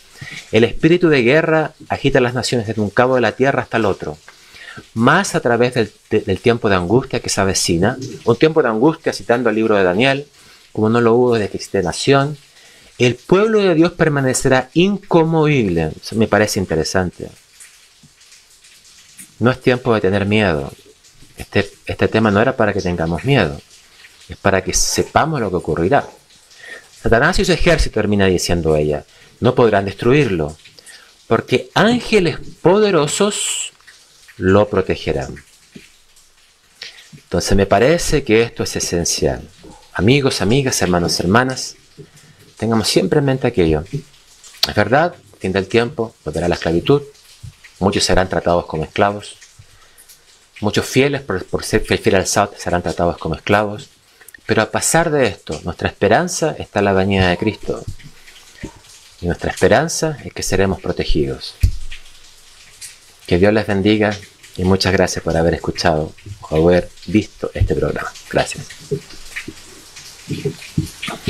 [SPEAKER 3] El espíritu de guerra agita las naciones desde un cabo de la tierra hasta el otro. Más a través del tiempo de angustia que se avecina, un tiempo de angustia citando el libro de Daniel, como no lo hubo desde que existe nación, el pueblo de Dios permanecerá inconmovible. Eso me parece interesante. No es tiempo de tener miedo. Este tema no era para que tengamos miedo. Es para que sepamos lo que ocurrirá. Satanás y su ejército, termina diciendo ella, no podrán destruirlo, porque ángeles poderosos lo protegerán. Entonces me parece que esto es esencial. Amigos, amigas, hermanos, hermanas, tengamos siempre en mente aquello. Es verdad, fin del tiempo, volverá la esclavitud. Muchos serán tratados como esclavos. Muchos fieles, por ser fiel al sábado, serán tratados como esclavos. Pero a pesar de esto, nuestra esperanza está en la venida de Cristo. Y nuestra esperanza es que seremos protegidos. Que Dios les bendiga y muchas gracias por haber escuchado o haber visto este programa. Gracias.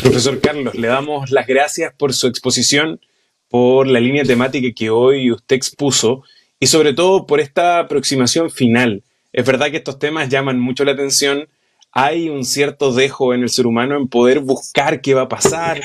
[SPEAKER 2] Profesor Carlos, le damos las gracias por su exposición, por la línea temática que hoy usted expuso y sobre todo por esta aproximación final. Es verdad que estos temas llaman mucho la atención. Hay un cierto dejo en el ser humano en poder buscar qué va a pasar,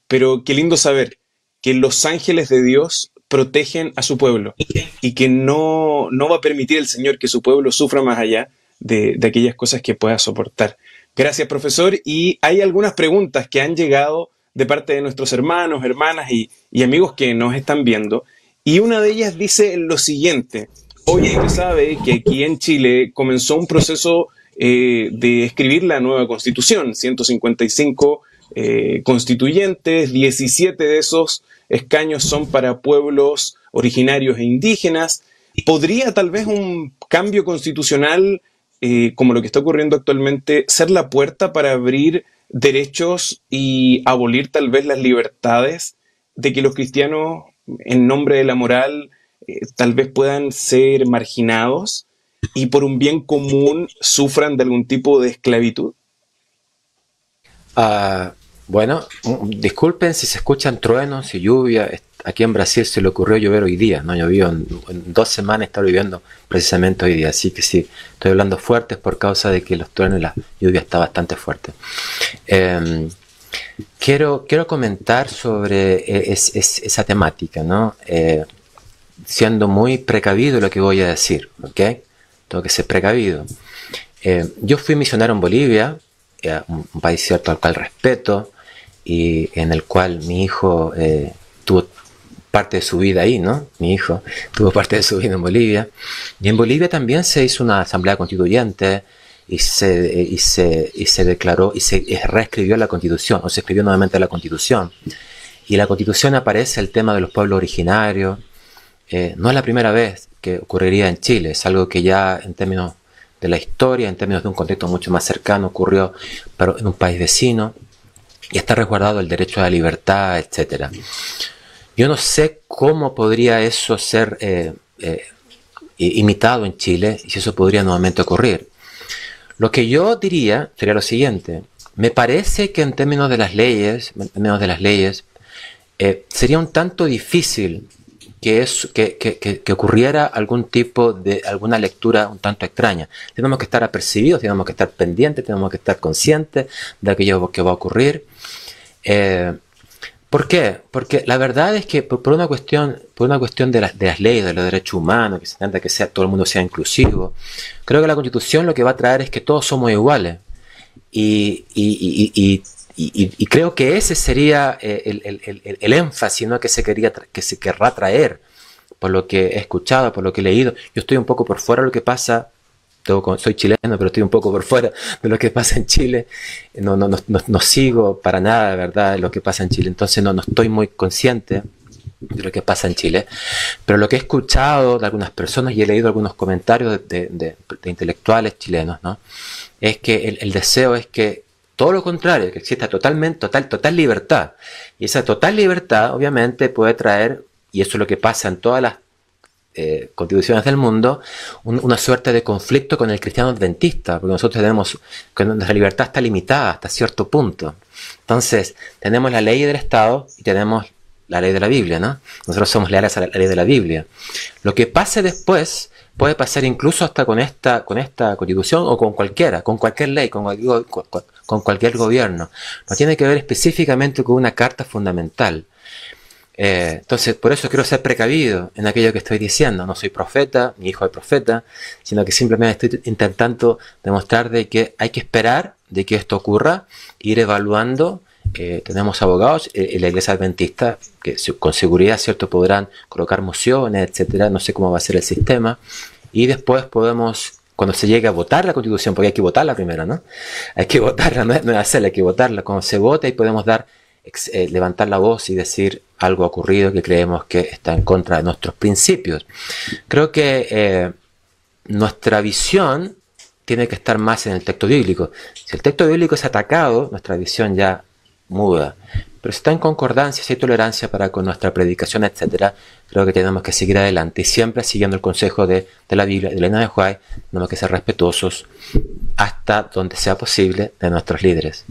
[SPEAKER 2] pero qué lindo saber que los ángeles de Dios protegen a su pueblo y que no va a permitir el Señor que su pueblo sufra más allá de aquellas cosas que pueda soportar. Gracias, profesor. Y hay algunas preguntas que han llegado de parte de nuestros hermanos, hermanas y amigos que nos están viendo. Y una de ellas dice lo siguiente. Hoy usted sabe que aquí en Chile comenzó un proceso de escribir la nueva Constitución. 155 constituyentes, 17 de esos escaños son para pueblos originarios e indígenas. ¿Podría tal vez un cambio constitucional como lo que está ocurriendo actualmente, ser la puerta para abrir derechos y abolir tal vez las libertades de que los cristianos, en nombre de la moral, tal vez puedan ser marginados y por un bien común sufran de algún tipo de esclavitud?
[SPEAKER 3] Bueno, disculpen si se escuchan truenos y lluvia. Aquí en Brasil se le ocurrió llover hoy día, ¿no? Llovió en 2 semanas, está lloviendo precisamente hoy día. Así que sí, estoy hablando fuerte por causa de que los truenos y la lluvia está bastante fuerte. Quiero comentar sobre esa temática, ¿no? Siendo muy precavido lo que voy a decir, ¿ok? Tengo que ser precavido. Yo fui misionero en Bolivia, un país cierto al cual respeto y en el cual mi hijo tuvo parte de su vida ahí, ¿no? Mi hijo tuvo parte de su vida en Bolivia. Y en Bolivia también se hizo una asamblea constituyente y se declaró y se reescribió la Constitución, o se escribió nuevamente la Constitución. Y en la Constitución aparece el tema de los pueblos originarios. No es la primera vez que ocurriría en Chile, es algo que ya en términos de la historia, en términos de un contexto mucho más cercano, ocurrió pero en un país vecino, y está resguardado el derecho a la libertad, etcétera. Yo no sé cómo podría eso ser imitado en Chile, y si eso podría nuevamente ocurrir. Lo que yo diría sería lo siguiente: me parece que en términos de las leyes, sería un tanto difícil que ocurriera alguna lectura un tanto extraña. Tenemos que estar apercibidos, tenemos que estar pendientes, tenemos que estar conscientes de aquello que va a ocurrir. ¿Por qué? Porque la verdad es que por una cuestión de las leyes, de los derechos humanos, que se intenta que todo el mundo sea inclusivo, creo que la Constitución lo que va a traer es que todos somos iguales. Y creo que ese sería el énfasis, ¿no?, que se querrá traer, por lo que he escuchado, por lo que he leído. Yo estoy un poco por fuera de lo que pasa, soy chileno, pero estoy un poco por fuera de lo que pasa en Chile. No sigo para nada, de verdad, lo que pasa en Chile. Entonces no estoy muy consciente de lo que pasa en Chile. Pero lo que he escuchado de algunas personas y he leído algunos comentarios de intelectuales chilenos, ¿no?, es que el deseo es que todo lo contrario, que exista total libertad. Y esa total libertad obviamente puede traer, y eso es lo que pasa en todas las constituciones del mundo, una suerte de conflicto con el cristiano adventista, porque nosotros tenemos que nuestra libertad está limitada hasta cierto punto. Entonces, tenemos la ley del Estado y tenemos la ley de la Biblia, ¿no? Nosotros somos leales a la ley de la Biblia. Lo que pase después puede pasar incluso hasta con esta constitución o con cualquier ley, con cualquier gobierno. No tiene que ver específicamente con una carta fundamental. Entonces, por eso quiero ser precavido en aquello que estoy diciendo. No soy profeta, ni hijo de profeta, sino que simplemente estoy intentando demostrar de que hay que esperar de que esto ocurra, ir evaluando. Tenemos abogados en la iglesia adventista que con seguridad, cierto, podrán colocar mociones, etcétera. No sé cómo va a ser el sistema. Y después podemos, cuando se llegue a votar la Constitución, porque hay que votarla primero, ¿no? Hay que votarla, no es hacerla, hay que votarla. Cuando se vota, y podemos levantar la voz y decir algo ocurrido que creemos que está en contra de nuestros principios. Creo que nuestra visión tiene que estar más en el texto bíblico. Si el texto bíblico es atacado, nuestra visión ya muda. Pero si está en concordancia, si hay tolerancia para con nuestra predicación, etcétera, creo que tenemos que seguir adelante y siempre siguiendo el consejo de la Biblia, de Elena de White. Tenemos que ser respetuosos hasta donde sea posible de nuestros líderes.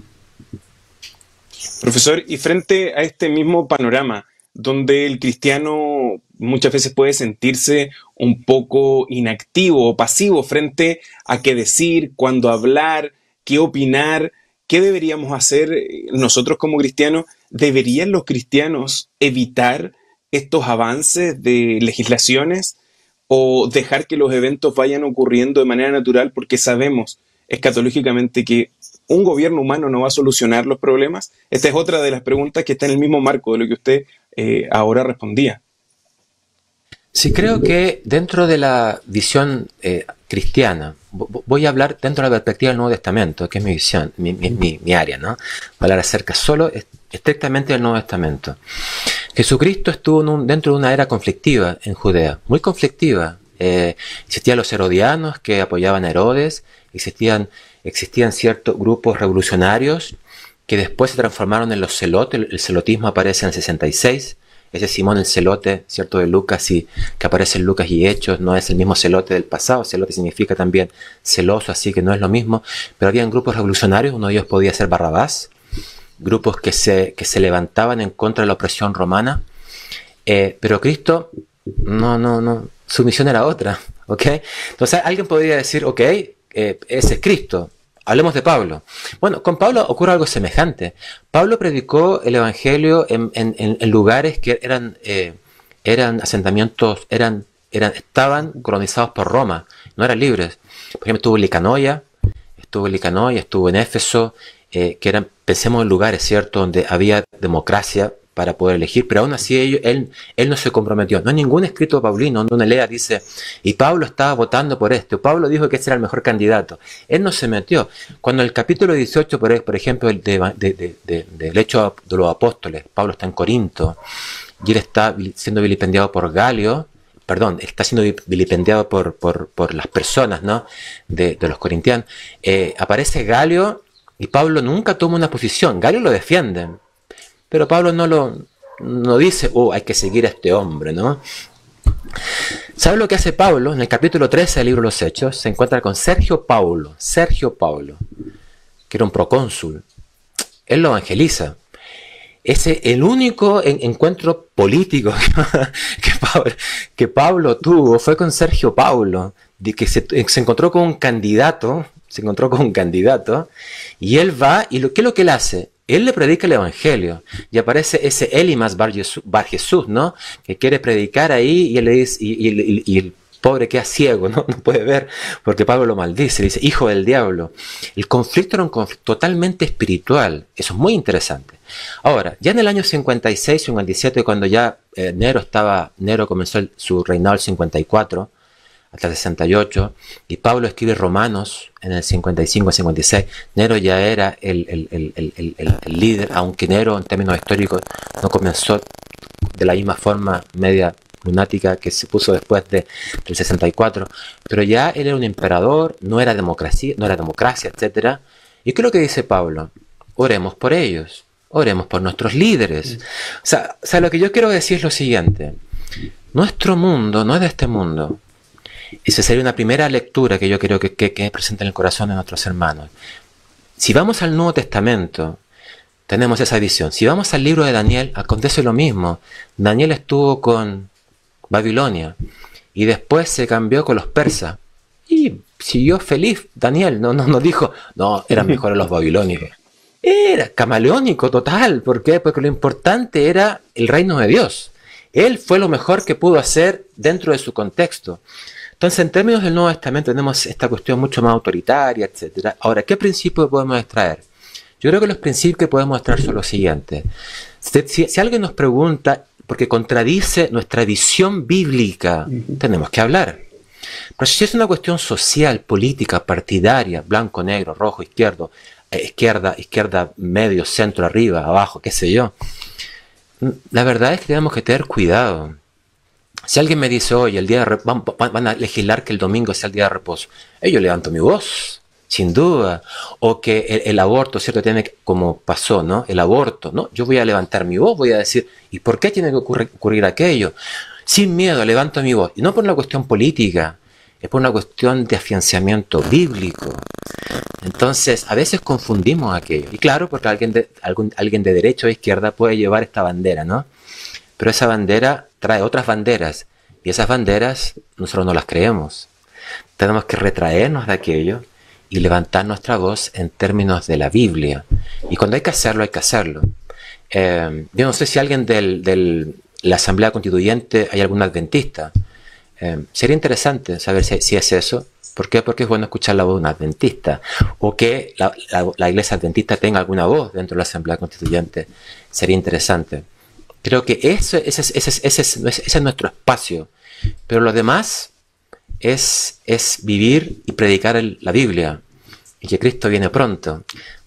[SPEAKER 2] Profesor, y frente a este mismo panorama, donde el cristiano muchas veces puede sentirse un poco inactivo o pasivo frente a qué decir, cuándo hablar, qué opinar, ¿qué deberíamos hacer nosotros como cristianos? ¿Deberían los cristianos evitar estos avances de legislaciones o dejar que los eventos vayan ocurriendo de manera natural porque sabemos escatológicamente que un gobierno humano no va a solucionar los problemas? Esta es otra de las preguntas que está en el mismo marco de lo que usted ahora respondía.
[SPEAKER 3] Sí, creo que dentro de la visión cristiana, voy a hablar dentro de la perspectiva del Nuevo Testamento, que es mi visión, mi área, ¿no? Voy a hablar acerca solo, estrictamente del Nuevo Testamento. Jesucristo estuvo dentro de una era conflictiva en Judea, muy conflictiva. Existían los herodianos que apoyaban a Herodes, existían ciertos grupos revolucionarios que después se transformaron en los celotes. El celotismo aparece en el 66. Ese Simón el celote, cierto, de Lucas, y que aparece en Lucas y Hechos, no es el mismo celote del pasado. Celote significa también celoso, así que no es lo mismo. Pero habían grupos revolucionarios, uno de ellos podía ser Barrabás, grupos que se levantaban en contra de la opresión romana. Pero Cristo, no, su misión era otra, ¿ok? Entonces alguien podría decir, ok, ese es Cristo. Hablemos de Pablo. Bueno, con Pablo ocurre algo semejante. Pablo predicó el Evangelio en lugares que eran asentamientos, estaban colonizados por Roma, no eran libres. Por ejemplo, estuvo en Éfeso, que eran, pensemos en lugares, ¿cierto?, donde había democracia para poder elegir, pero aún así él no se comprometió. No hay ningún escrito paulino donde uno lea, dice, y Pablo estaba votando por esto, Pablo dijo que ese era el mejor candidato. Él no se metió. Cuando el capítulo 18, por ejemplo, del Hecho de los Apóstoles, Pablo está en Corinto, y él está siendo vilipendiado por Galio, está siendo vilipendiado por las personas, ¿no?, de los corintianos. Aparece Galio, y Pablo nunca toma una posición. Galio lo defiende, pero Pablo no dice, hay que seguir a este hombre, ¿no? ¿Sabe lo que hace Pablo? En el capítulo 13 del libro de los Hechos se encuentra con Sergio Paulo, que era un procónsul. Él lo evangeliza. El único encuentro político que Pablo tuvo fue con Sergio Paulo, de que se encontró con un candidato, y él va, ¿qué es lo que él hace? Él le predica el Evangelio, y aparece ese Elimas Bar Jesús, ¿no?, que quiere predicar ahí, y él le dice, y el pobre queda ciego, ¿no? No puede ver, porque Pablo lo maldice, le dice, hijo del diablo. El conflicto era un conflicto totalmente espiritual, eso es muy interesante. Ahora, ya en el año 56, 57, cuando ya Nero comenzó su reinado el 54, hasta el 68, y Pablo escribe Romanos en el 55-56, Nero ya era el líder, aunque Nero en términos históricos no comenzó de la misma forma media lunática que se puso después del 64, pero ya él era un emperador, no era democracia, etc. ¿Y qué es lo que dice Pablo? Oremos por ellos, oremos por nuestros líderes. O sea, lo que yo quiero decir es lo siguiente, nuestro mundo no es de este mundo. Esa sería una primera lectura que yo creo que es presente en el corazón de nuestros hermanos. Si vamos al Nuevo Testamento, tenemos esa visión. Si vamos al libro de Daniel, acontece lo mismo. Daniel estuvo con Babilonia y después se cambió con los persas y siguió feliz. Daniel no dijo, no, eran mejores los babilónicos. Era camaleónico total. ¿Por qué? Porque lo importante era el reino de Dios. Él fue lo mejor que pudo hacer dentro de su contexto. Entonces, en términos del Nuevo Testamento tenemos esta cuestión mucho más autoritaria, etc. Ahora, ¿qué principios podemos extraer? Yo creo que los principios que podemos extraer son los siguientes. Si alguien nos pregunta, porque contradice nuestra visión bíblica, tenemos que hablar. Pero si es una cuestión social, política, partidaria, blanco, negro, rojo, izquierda, medio, centro, arriba, abajo, qué sé yo, la verdad es que tenemos que tener cuidado. Si alguien me dice, oye, van a legislar que el domingo sea el día de reposo, yo levanto mi voz, sin duda. O que el aborto, ¿cierto? Tiene, como pasó, ¿no? El aborto, ¿no? Yo voy a levantar mi voz, voy a decir, ¿y por qué tiene que ocurrir aquello? Sin miedo, levanto mi voz. Y no por una cuestión política, es por una cuestión de afianzamiento bíblico. Entonces, a veces confundimos aquello. Y claro, porque alguien de derecha o izquierda puede llevar esta bandera, ¿no? Pero esa bandera trae otras banderas, y esas banderas nosotros no las creemos. Tenemos que retraernos de aquello y levantar nuestra voz en términos de la Biblia. Y cuando hay que hacerlo, hay que hacerlo. Yo no sé si alguien de la Asamblea Constituyente, hay algún adventista. Sería interesante saber si es eso. ¿Por qué? Porque es bueno escuchar la voz de un adventista. O que la iglesia adventista tenga alguna voz dentro de la Asamblea Constituyente. Sería interesante. Creo que ese es nuestro espacio. Pero lo demás es vivir y predicar la Biblia. Y que Cristo viene pronto.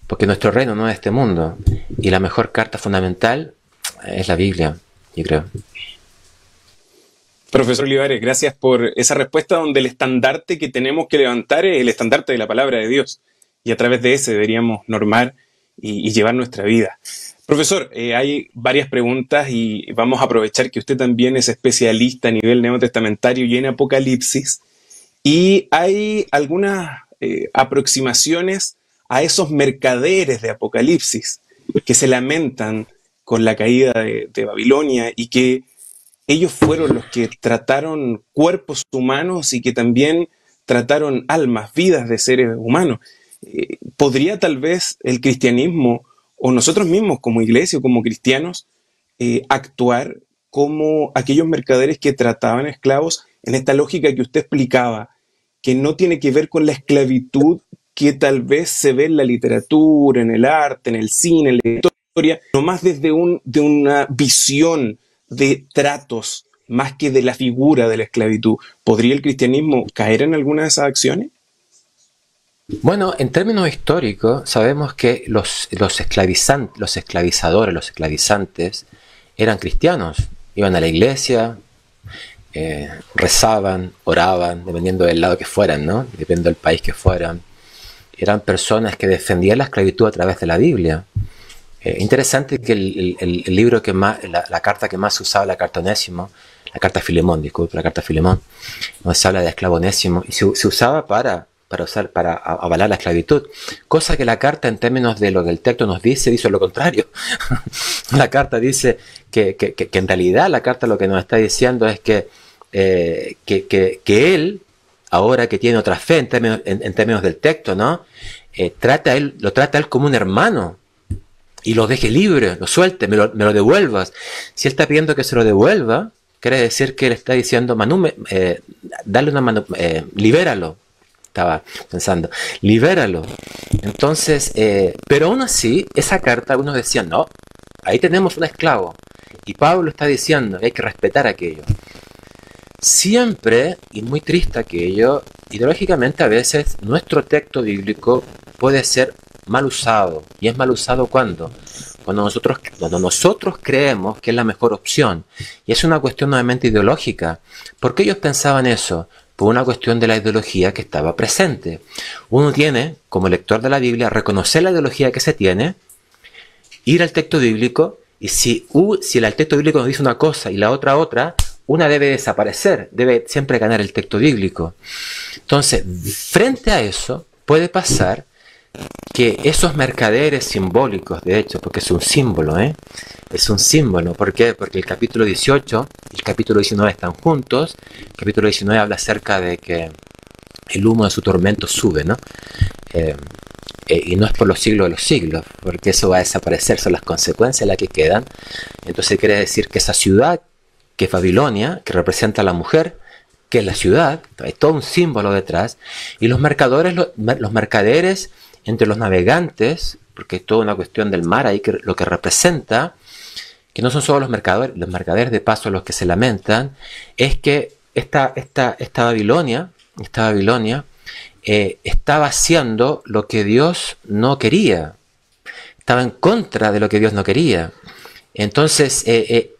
[SPEAKER 3] Porque nuestro reino no es este mundo. Y la mejor carta fundamental es la Biblia, yo creo.
[SPEAKER 2] Profesor Olivares, gracias por esa respuesta donde el estandarte que tenemos que levantar es el estandarte de la palabra de Dios. Y a través de ese deberíamos normar y llevar nuestra vida. Profesor, hay varias preguntas y vamos a aprovechar que usted también es especialista a nivel neotestamentario y en Apocalipsis. Y hay algunas aproximaciones a esos mercaderes de Apocalipsis que se lamentan con la caída de Babilonia y que ellos fueron los que trataron cuerpos humanos y que también trataron almas, vidas de seres humanos. ¿podría tal vez el cristianismo o nosotros mismos como iglesia o como cristianos actuar como aquellos mercaderes que trataban esclavos en esta lógica que usted explicaba, que no tiene que ver con la esclavitud que tal vez se ve en la literatura, en el arte, en el cine, en la historia, no más desde de una visión de tratos más que de la figura de la esclavitud? ¿Podría el cristianismo caer en alguna de esas acciones?
[SPEAKER 3] Bueno, en términos históricos, sabemos que los esclavizadores, los esclavizantes, eran cristianos. Iban a la iglesia, rezaban, oraban, dependiendo del lado que fueran, ¿no? Dependiendo del país que fueran. Eran personas que defendían la esclavitud a través de la Biblia. Interesante que el libro que más, la carta que más se usaba, la carta Onésimo, la carta Filemón, disculpe, la carta Filemón, donde se habla de esclavo onésimo, y se usaba para avalar la esclavitud, cosa que la carta, en términos de lo que el texto nos dice lo contrario. La carta dice que en realidad la carta lo que nos está diciendo es que él, ahora que tiene otra fe en términos del texto, ¿no? Lo trata a él como un hermano y lo deje libre, lo suelte, me lo devuelvas. Si él está pidiendo que se lo devuelva, quiere decir que él está diciendo, dale una mano, libéralo. Estaba pensando, libéralo. Entonces, pero aún así, esa carta, algunos decían, no, ahí tenemos un esclavo. Y Pablo está diciendo, hay que respetar aquello. Siempre, y muy triste aquello, ideológicamente a veces nuestro texto bíblico puede ser mal usado. ¿Y es mal usado cuándo? Cuando nosotros creemos que es la mejor opción. Y es una cuestión nuevamente ideológica. ¿Por qué ellos pensaban eso? Por una cuestión de la ideología que estaba presente. Uno tiene, como lector de la Biblia, reconocer la ideología que se tiene, ir al texto bíblico, y si el texto bíblico nos dice una cosa y la otra, una debe desaparecer, debe siempre ganar el texto bíblico. Entonces, frente a eso, puede pasar que esos mercaderes simbólicos, de hecho, porque es un símbolo, es un símbolo. ¿Por qué? Porque el capítulo 18 y el capítulo 19 están juntos. El capítulo 19 habla acerca de que el humo de su tormento sube, ¿no? Y no es por los siglos de los siglos, porque eso va a desaparecer, son las consecuencias las que quedan. Entonces quiere decir que esa ciudad, que es Babilonia, que representa a la mujer, que es la ciudad, hay todo un símbolo detrás, y los mercaderes entre los navegantes, porque es toda una cuestión del mar ahí, que lo que representa, que no son solo los mercaderes de paso los que se lamentan, es que esta Babilonia estaba haciendo lo que Dios no quería, estaba en contra de lo que Dios no quería. Entonces,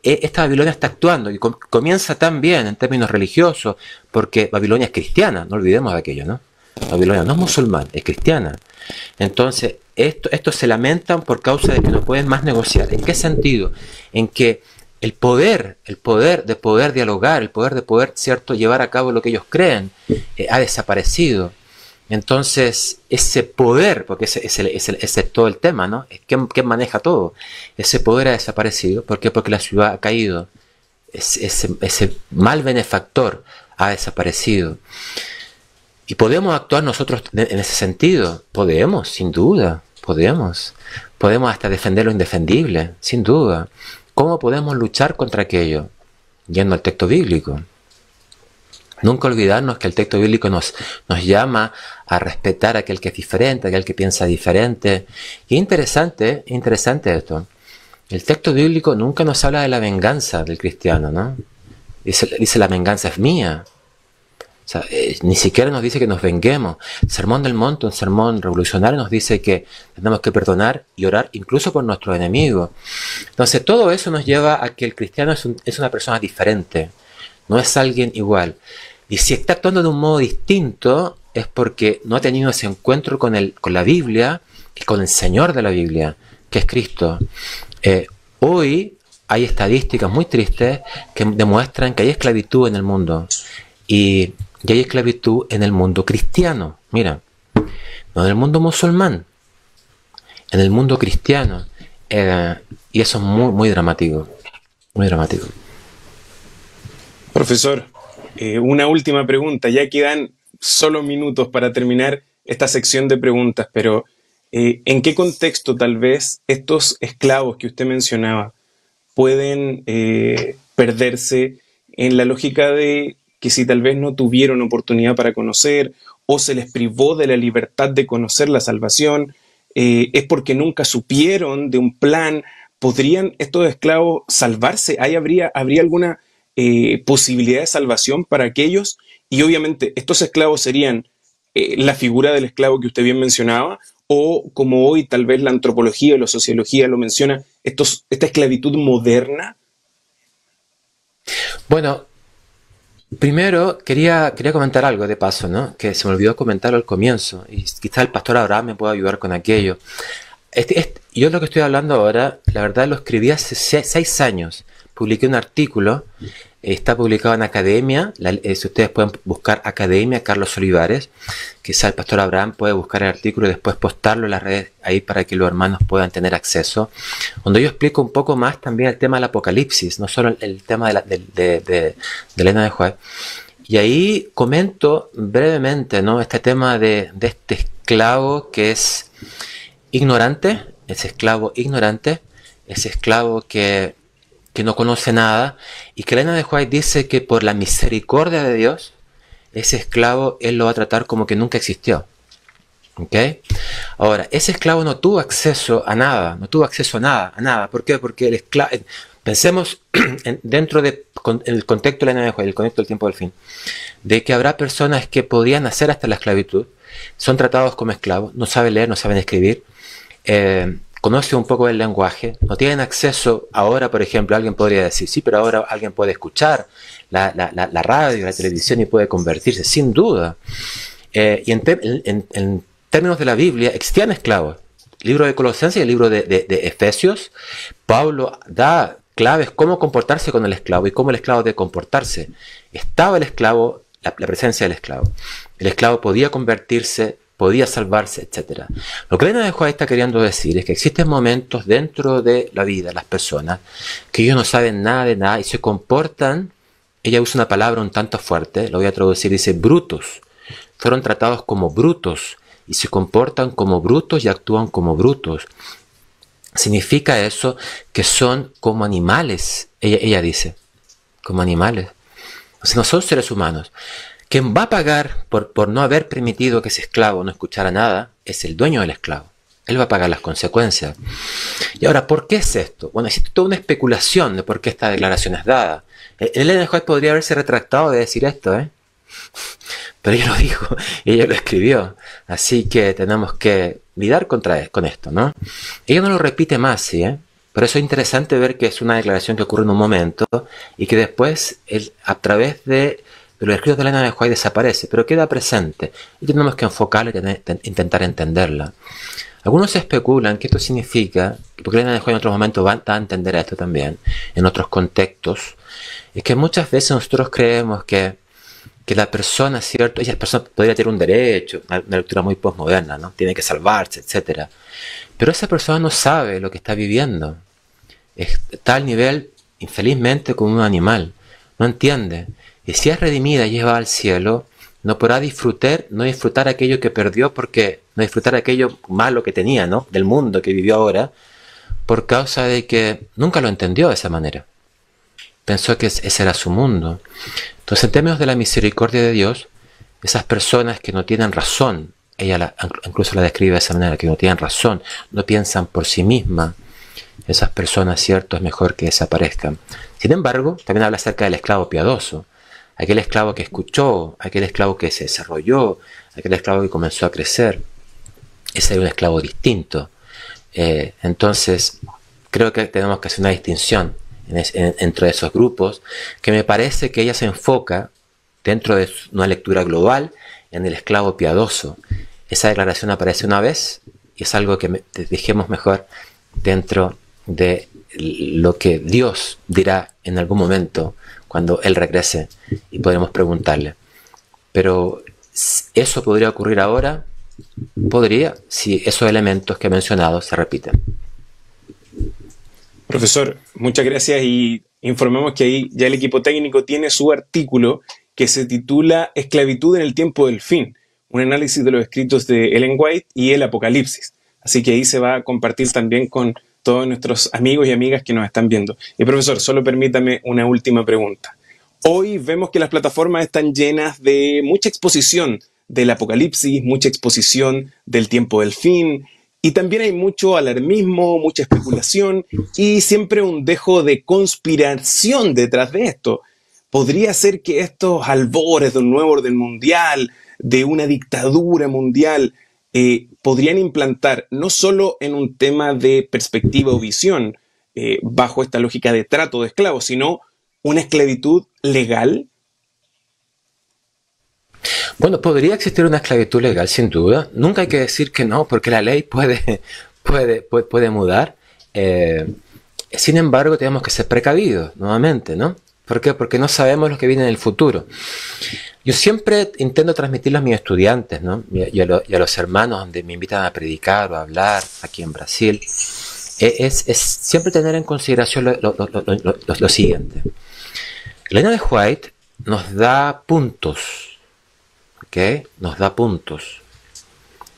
[SPEAKER 3] esta Babilonia está actuando y comienza también en términos religiosos, porque Babilonia es cristiana, no olvidemos de aquello, ¿no? Babilonia no es musulmán, es cristiana. Entonces, estos se lamentan por causa de que no pueden más negociar. ¿En qué sentido? En que el poder de poder dialogar, el poder de poder, ¿cierto?, llevar a cabo lo que ellos creen, ha desaparecido. Entonces, ese poder, porque ese es todo el tema, ¿no? ¿Quién maneja todo? Ese poder ha desaparecido. ¿Por qué? Porque la ciudad ha caído. Ese mal benefactor ha desaparecido. ¿Y podemos actuar nosotros en ese sentido? Podemos, sin duda, podemos. Podemos hasta defender lo indefendible, sin duda. ¿Cómo podemos luchar contra aquello? Yendo al texto bíblico. Nunca olvidarnos que el texto bíblico nos llama a respetar a aquel que es diferente, a aquel que piensa diferente. Y interesante esto. El texto bíblico nunca nos habla de la venganza del cristiano, ¿no? Dice la venganza es mía. O sea, ni siquiera nos dice que nos venguemos. El Sermón del Monte, un sermón revolucionario, nos dice que tenemos que perdonar y orar incluso por nuestros enemigos. Entonces todo eso nos lleva a que el cristiano es una persona diferente, no es alguien igual. Y si está actuando de un modo distinto es porque no ha tenido ese encuentro con la Biblia y con el Señor de la Biblia, que es Cristo. Hoy hay estadísticas muy tristes que demuestran que hay esclavitud en el mundo. Y hay esclavitud en el mundo cristiano. Mira, no en el mundo musulmán, en el mundo cristiano. Y eso es muy, muy dramático. Muy dramático.
[SPEAKER 2] Profesor, una última pregunta. Ya quedan solo minutos para terminar esta sección de preguntas, pero ¿en qué contexto tal vez estos esclavos que usted mencionaba pueden perderse en la lógica de que si tal vez no tuvieron oportunidad para conocer o se les privó de la libertad de conocer la salvación, es porque nunca supieron de un plan? ¿Podrían estos esclavos salvarse? ¿Habría alguna posibilidad de salvación para aquellos? Y obviamente estos esclavos serían la figura del esclavo que usted bien mencionaba, o como hoy tal vez la antropología o la sociología lo menciona, esta esclavitud moderna.
[SPEAKER 3] Bueno, primero quería comentar algo de paso, ¿no? Que se me olvidó comentarlo al comienzo, y quizá el pastor Abraham me pueda ayudar con aquello. Yo lo que estoy hablando ahora, la verdad lo escribí hace 6 años. Publiqué un artículo, está publicado en Academia, si ustedes pueden buscar Academia Carlos Olivares, quizá el pastor Abraham puede buscar el artículo y después postarlo en las redes ahí para que los hermanos puedan tener acceso, donde yo explico un poco más también el tema del Apocalipsis, no solo el tema de Elena de White. Y ahí comento brevemente, ¿no?, este tema de este esclavo que es ignorante, ese esclavo que no conoce nada, y que Elena de White dice que por la misericordia de Dios, ese esclavo él lo va a tratar como que nunca existió. ¿Ok? Ahora, ese esclavo no tuvo acceso a nada, a nada. ¿Por qué? Porque el esclavo, pensemos dentro del contexto de Elena de White, el contexto del tiempo del fin, de que habrá personas que podían nacer hasta la esclavitud, son tratados como esclavos, no saben leer, no saben escribir, conoce un poco el lenguaje, no tienen acceso. Ahora, por ejemplo, alguien podría decir, sí, pero ahora alguien puede escuchar la radio, la televisión y puede convertirse, sin duda. Y en términos de la Biblia, existían esclavos. El libro de Colosenses y el libro de Efesios, Pablo da claves cómo comportarse con el esclavo y cómo el esclavo debe comportarse. Estaba el esclavo, la presencia del esclavo. El esclavo podía convertirse, podía salvarse, etc. Lo que Elena de White está queriendo decir es que existen momentos dentro de la vida de las personas que ellos no saben nada de nada y se comportan, ella usa una palabra un tanto fuerte, lo voy a traducir, dice brutos. Fueron tratados como brutos y se comportan como brutos y actúan como brutos. Significa eso que son como animales, ella dice, como animales. O sea, no son seres humanos. Quien va a pagar por no haber permitido que ese esclavo no escuchara nada es el dueño del esclavo. Él va a pagar las consecuencias. Y ahora, ¿por qué es esto? Bueno, existe toda una especulación de por qué esta declaración es dada. Elena de White podría haberse retractado de decir esto, pero ella lo dijo, ella lo escribió. Así que tenemos que lidiar con esto, ¿no? Ella no lo repite más, ¿sí? Por eso es interesante ver que es una declaración que ocurre en un momento y que después, a través de los escritos de Elena de White desaparece, pero queda presente y tenemos que enfocarla y intentar entenderla. Algunos especulan que esto significa, porque Elena de White en otros momentos va a entender esto también, en otros contextos, es que muchas veces nosotros creemos que la persona, ¿cierto? Ella podría tener un derecho, una lectura muy postmoderna, ¿no? Tiene que salvarse, etc. Pero esa persona no sabe lo que está viviendo. Está al nivel, infelizmente, como un animal. No entiende. Y si es redimida y lleva al cielo, no podrá disfrutar aquello que perdió, porque no disfrutar aquello malo que tenía, ¿no?, del mundo que vivió ahora, por causa de que nunca lo entendió de esa manera. Pensó que ese era su mundo. Entonces, en términos de la misericordia de Dios, esas personas que no tienen razón, ella incluso la describe de esa manera, que no tienen razón, no piensan por sí mismas, esas personas, cierto, es mejor que desaparezcan. Sin embargo, también habla acerca del esclavo piadoso, aquel esclavo que escuchó, aquel esclavo que se desarrolló, aquel esclavo que comenzó a crecer. Ese era un esclavo distinto. Entonces, creo que tenemos que hacer una distinción entre esos grupos, que me parece que ella se enfoca, dentro de una lectura global, en el esclavo piadoso. Esa declaración aparece una vez y es algo que dejemos mejor dentro de lo que Dios dirá en algún momento cuando Él regrese y podremos preguntarle. Pero ¿eso podría ocurrir ahora? Podría, si esos elementos que he mencionado se repiten.
[SPEAKER 2] Profesor, muchas gracias, y informemos que ahí ya el equipo técnico tiene su artículo que se titula Esclavitud en el tiempo del fin, un análisis de los escritos de Ellen White y el Apocalipsis. Así que ahí se va a compartir también con todos nuestros amigos y amigas que nos están viendo. Y profesor, solo permítame una última pregunta. Hoy vemos que las plataformas están llenas de mucha exposición del Apocalipsis, mucha exposición del tiempo del fin, y también hay mucho alarmismo, mucha especulación y siempre un dejo de conspiración detrás de esto. ¿Podría ser que estos albores de un nuevo orden mundial, de una dictadura mundial, podrían implantar no solo en un tema de perspectiva o visión bajo esta lógica de trato de esclavos, sino una esclavitud legal?
[SPEAKER 3] Bueno, podría existir una esclavitud legal, sin duda. Nunca hay que decir que no, porque la ley puede mudar. Sin embargo, tenemos que ser precavidos, nuevamente, ¿no? ¿Por qué? Porque no sabemos lo que viene en el futuro. Yo siempre intento transmitirlo a mis estudiantes, ¿no? y a los hermanos donde me invitan a predicar o a hablar aquí en Brasil. Es siempre tener en consideración lo siguiente. Elena de White nos da puntos, ¿ok? Nos da puntos.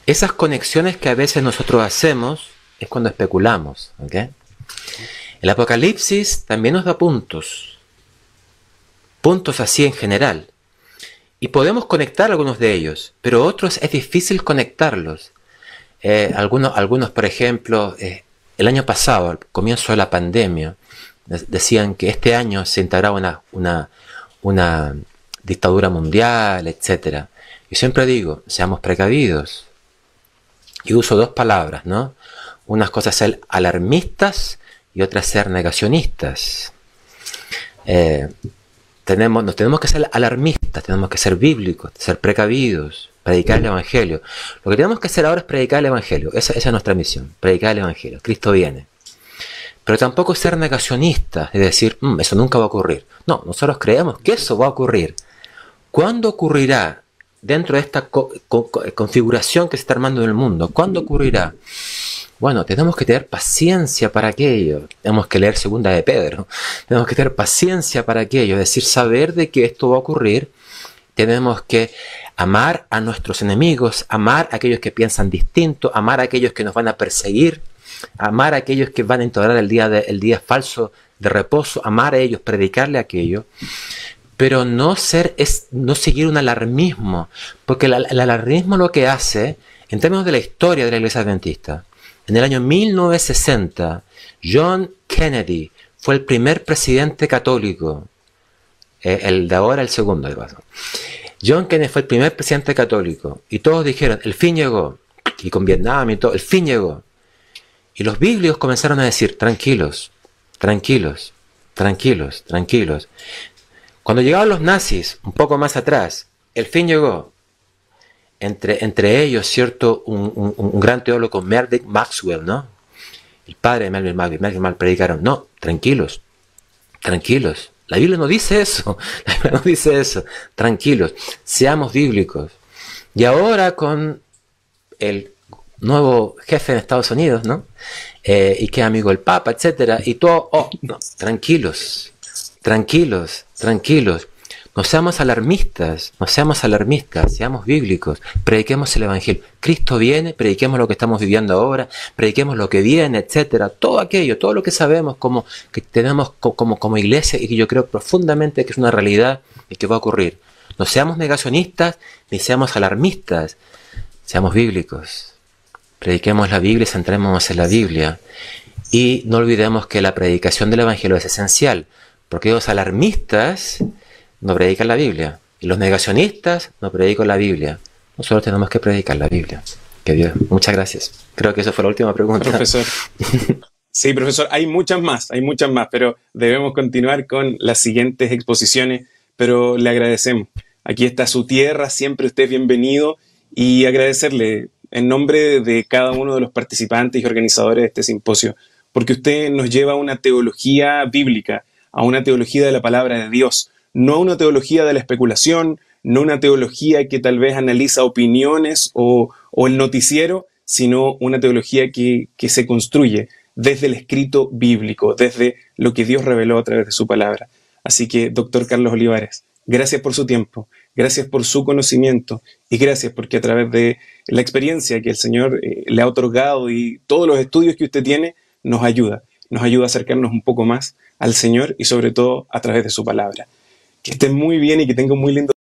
[SPEAKER 3] Esas conexiones que a veces nosotros hacemos es cuando especulamos, ¿ok? El Apocalipsis también nos da puntos. Puntos así en general. Y podemos conectar algunos de ellos, pero otros es difícil conectarlos. Algunos, por ejemplo, el año pasado, al comienzo de la pandemia, decían que este año se integraba una dictadura mundial, etc. Yo siempre digo, seamos precavidos. Y uso dos palabras, ¿no? Unas cosas ser alarmistas y otras ser negacionistas. Nos tenemos que ser alarmistas, tenemos que ser bíblicos, ser precavidos, predicar el Evangelio. Lo que tenemos que hacer ahora es predicar el Evangelio. Esa es nuestra misión, predicar el Evangelio. Cristo viene. Pero tampoco ser negacionistas, es decir, eso nunca va a ocurrir. No, nosotros creemos que eso va a ocurrir. ¿Cuándo ocurrirá dentro de esta configuración que se está armando en el mundo? ¿Cuándo ocurrirá? Bueno, tenemos que tener paciencia para aquello. Tenemos que leer Segunda de Pedro. Tenemos que tener paciencia para aquello. Es decir, saber de que esto va a ocurrir. Tenemos que amar a nuestros enemigos, amar a aquellos que piensan distinto, amar a aquellos que nos van a perseguir, amar a aquellos que van a intolerar el día falso de reposo, amar a ellos, predicarle aquello. Pero no seguir un alarmismo. Porque el alarmismo lo que hace, en términos de la historia de la Iglesia Adventista, en el año 1960, John Kennedy fue el primer presidente católico. El de ahora, el segundo, de paso. John Kennedy fue el primer presidente católico. Y todos dijeron, el fin llegó. Y con Vietnam y todo, el fin llegó. Y los biblios comenzaron a decir, tranquilos, tranquilos, tranquilos, tranquilos. Cuando llegaron los nazis, un poco más atrás, el fin llegó. Entre ellos, ¿cierto? Un gran teólogo, Merdick Maxwell, ¿no? El padre de Melvin Maxwell predicaron, no, tranquilos, tranquilos. La Biblia no dice eso, la Biblia no dice eso. Tranquilos, seamos bíblicos. Y ahora con el nuevo jefe en Estados Unidos, ¿no? Y que amigo del Papa, etcétera, y todo, no, tranquilos, tranquilos, tranquilos. No seamos alarmistas, seamos bíblicos, prediquemos el Evangelio. Cristo viene, prediquemos lo que estamos viviendo ahora, prediquemos lo que viene, etcétera. Todo aquello, todo lo que sabemos que tenemos como iglesia y que yo creo profundamente que es una realidad y que va a ocurrir. No seamos negacionistas ni seamos alarmistas, seamos bíblicos. Prediquemos la Biblia y centrémonos en la Biblia. Y no olvidemos que la predicación del Evangelio es esencial, porque los alarmistas no predican la Biblia. Y los negacionistas no predican la Biblia. Nosotros tenemos que predicar la Biblia. Que Dios. Muchas gracias. Creo que esa fue la última pregunta.
[SPEAKER 2] Profesor. Sí, profesor, hay muchas más, pero debemos continuar con las siguientes exposiciones, pero le agradecemos. Aquí está su tierra, siempre usted es bienvenido, y agradecerle en nombre de cada uno de los participantes y organizadores de este simposio, porque usted nos lleva a una teología bíblica, a una teología de la palabra de Dios, no una teología de la especulación, no una teología que tal vez analiza opiniones o el noticiero, sino una teología que se construye desde el escrito bíblico, desde lo que Dios reveló a través de su palabra. Así que, doctor Carlos Olivares, gracias por su tiempo, Gracias por su conocimiento y gracias porque a través de la experiencia que el Señor le ha otorgado y todos los estudios que usted tiene, nos ayuda a acercarnos un poco más al Señor y sobre todo a través de su palabra. Que estén muy bien y que tengan un muy lindo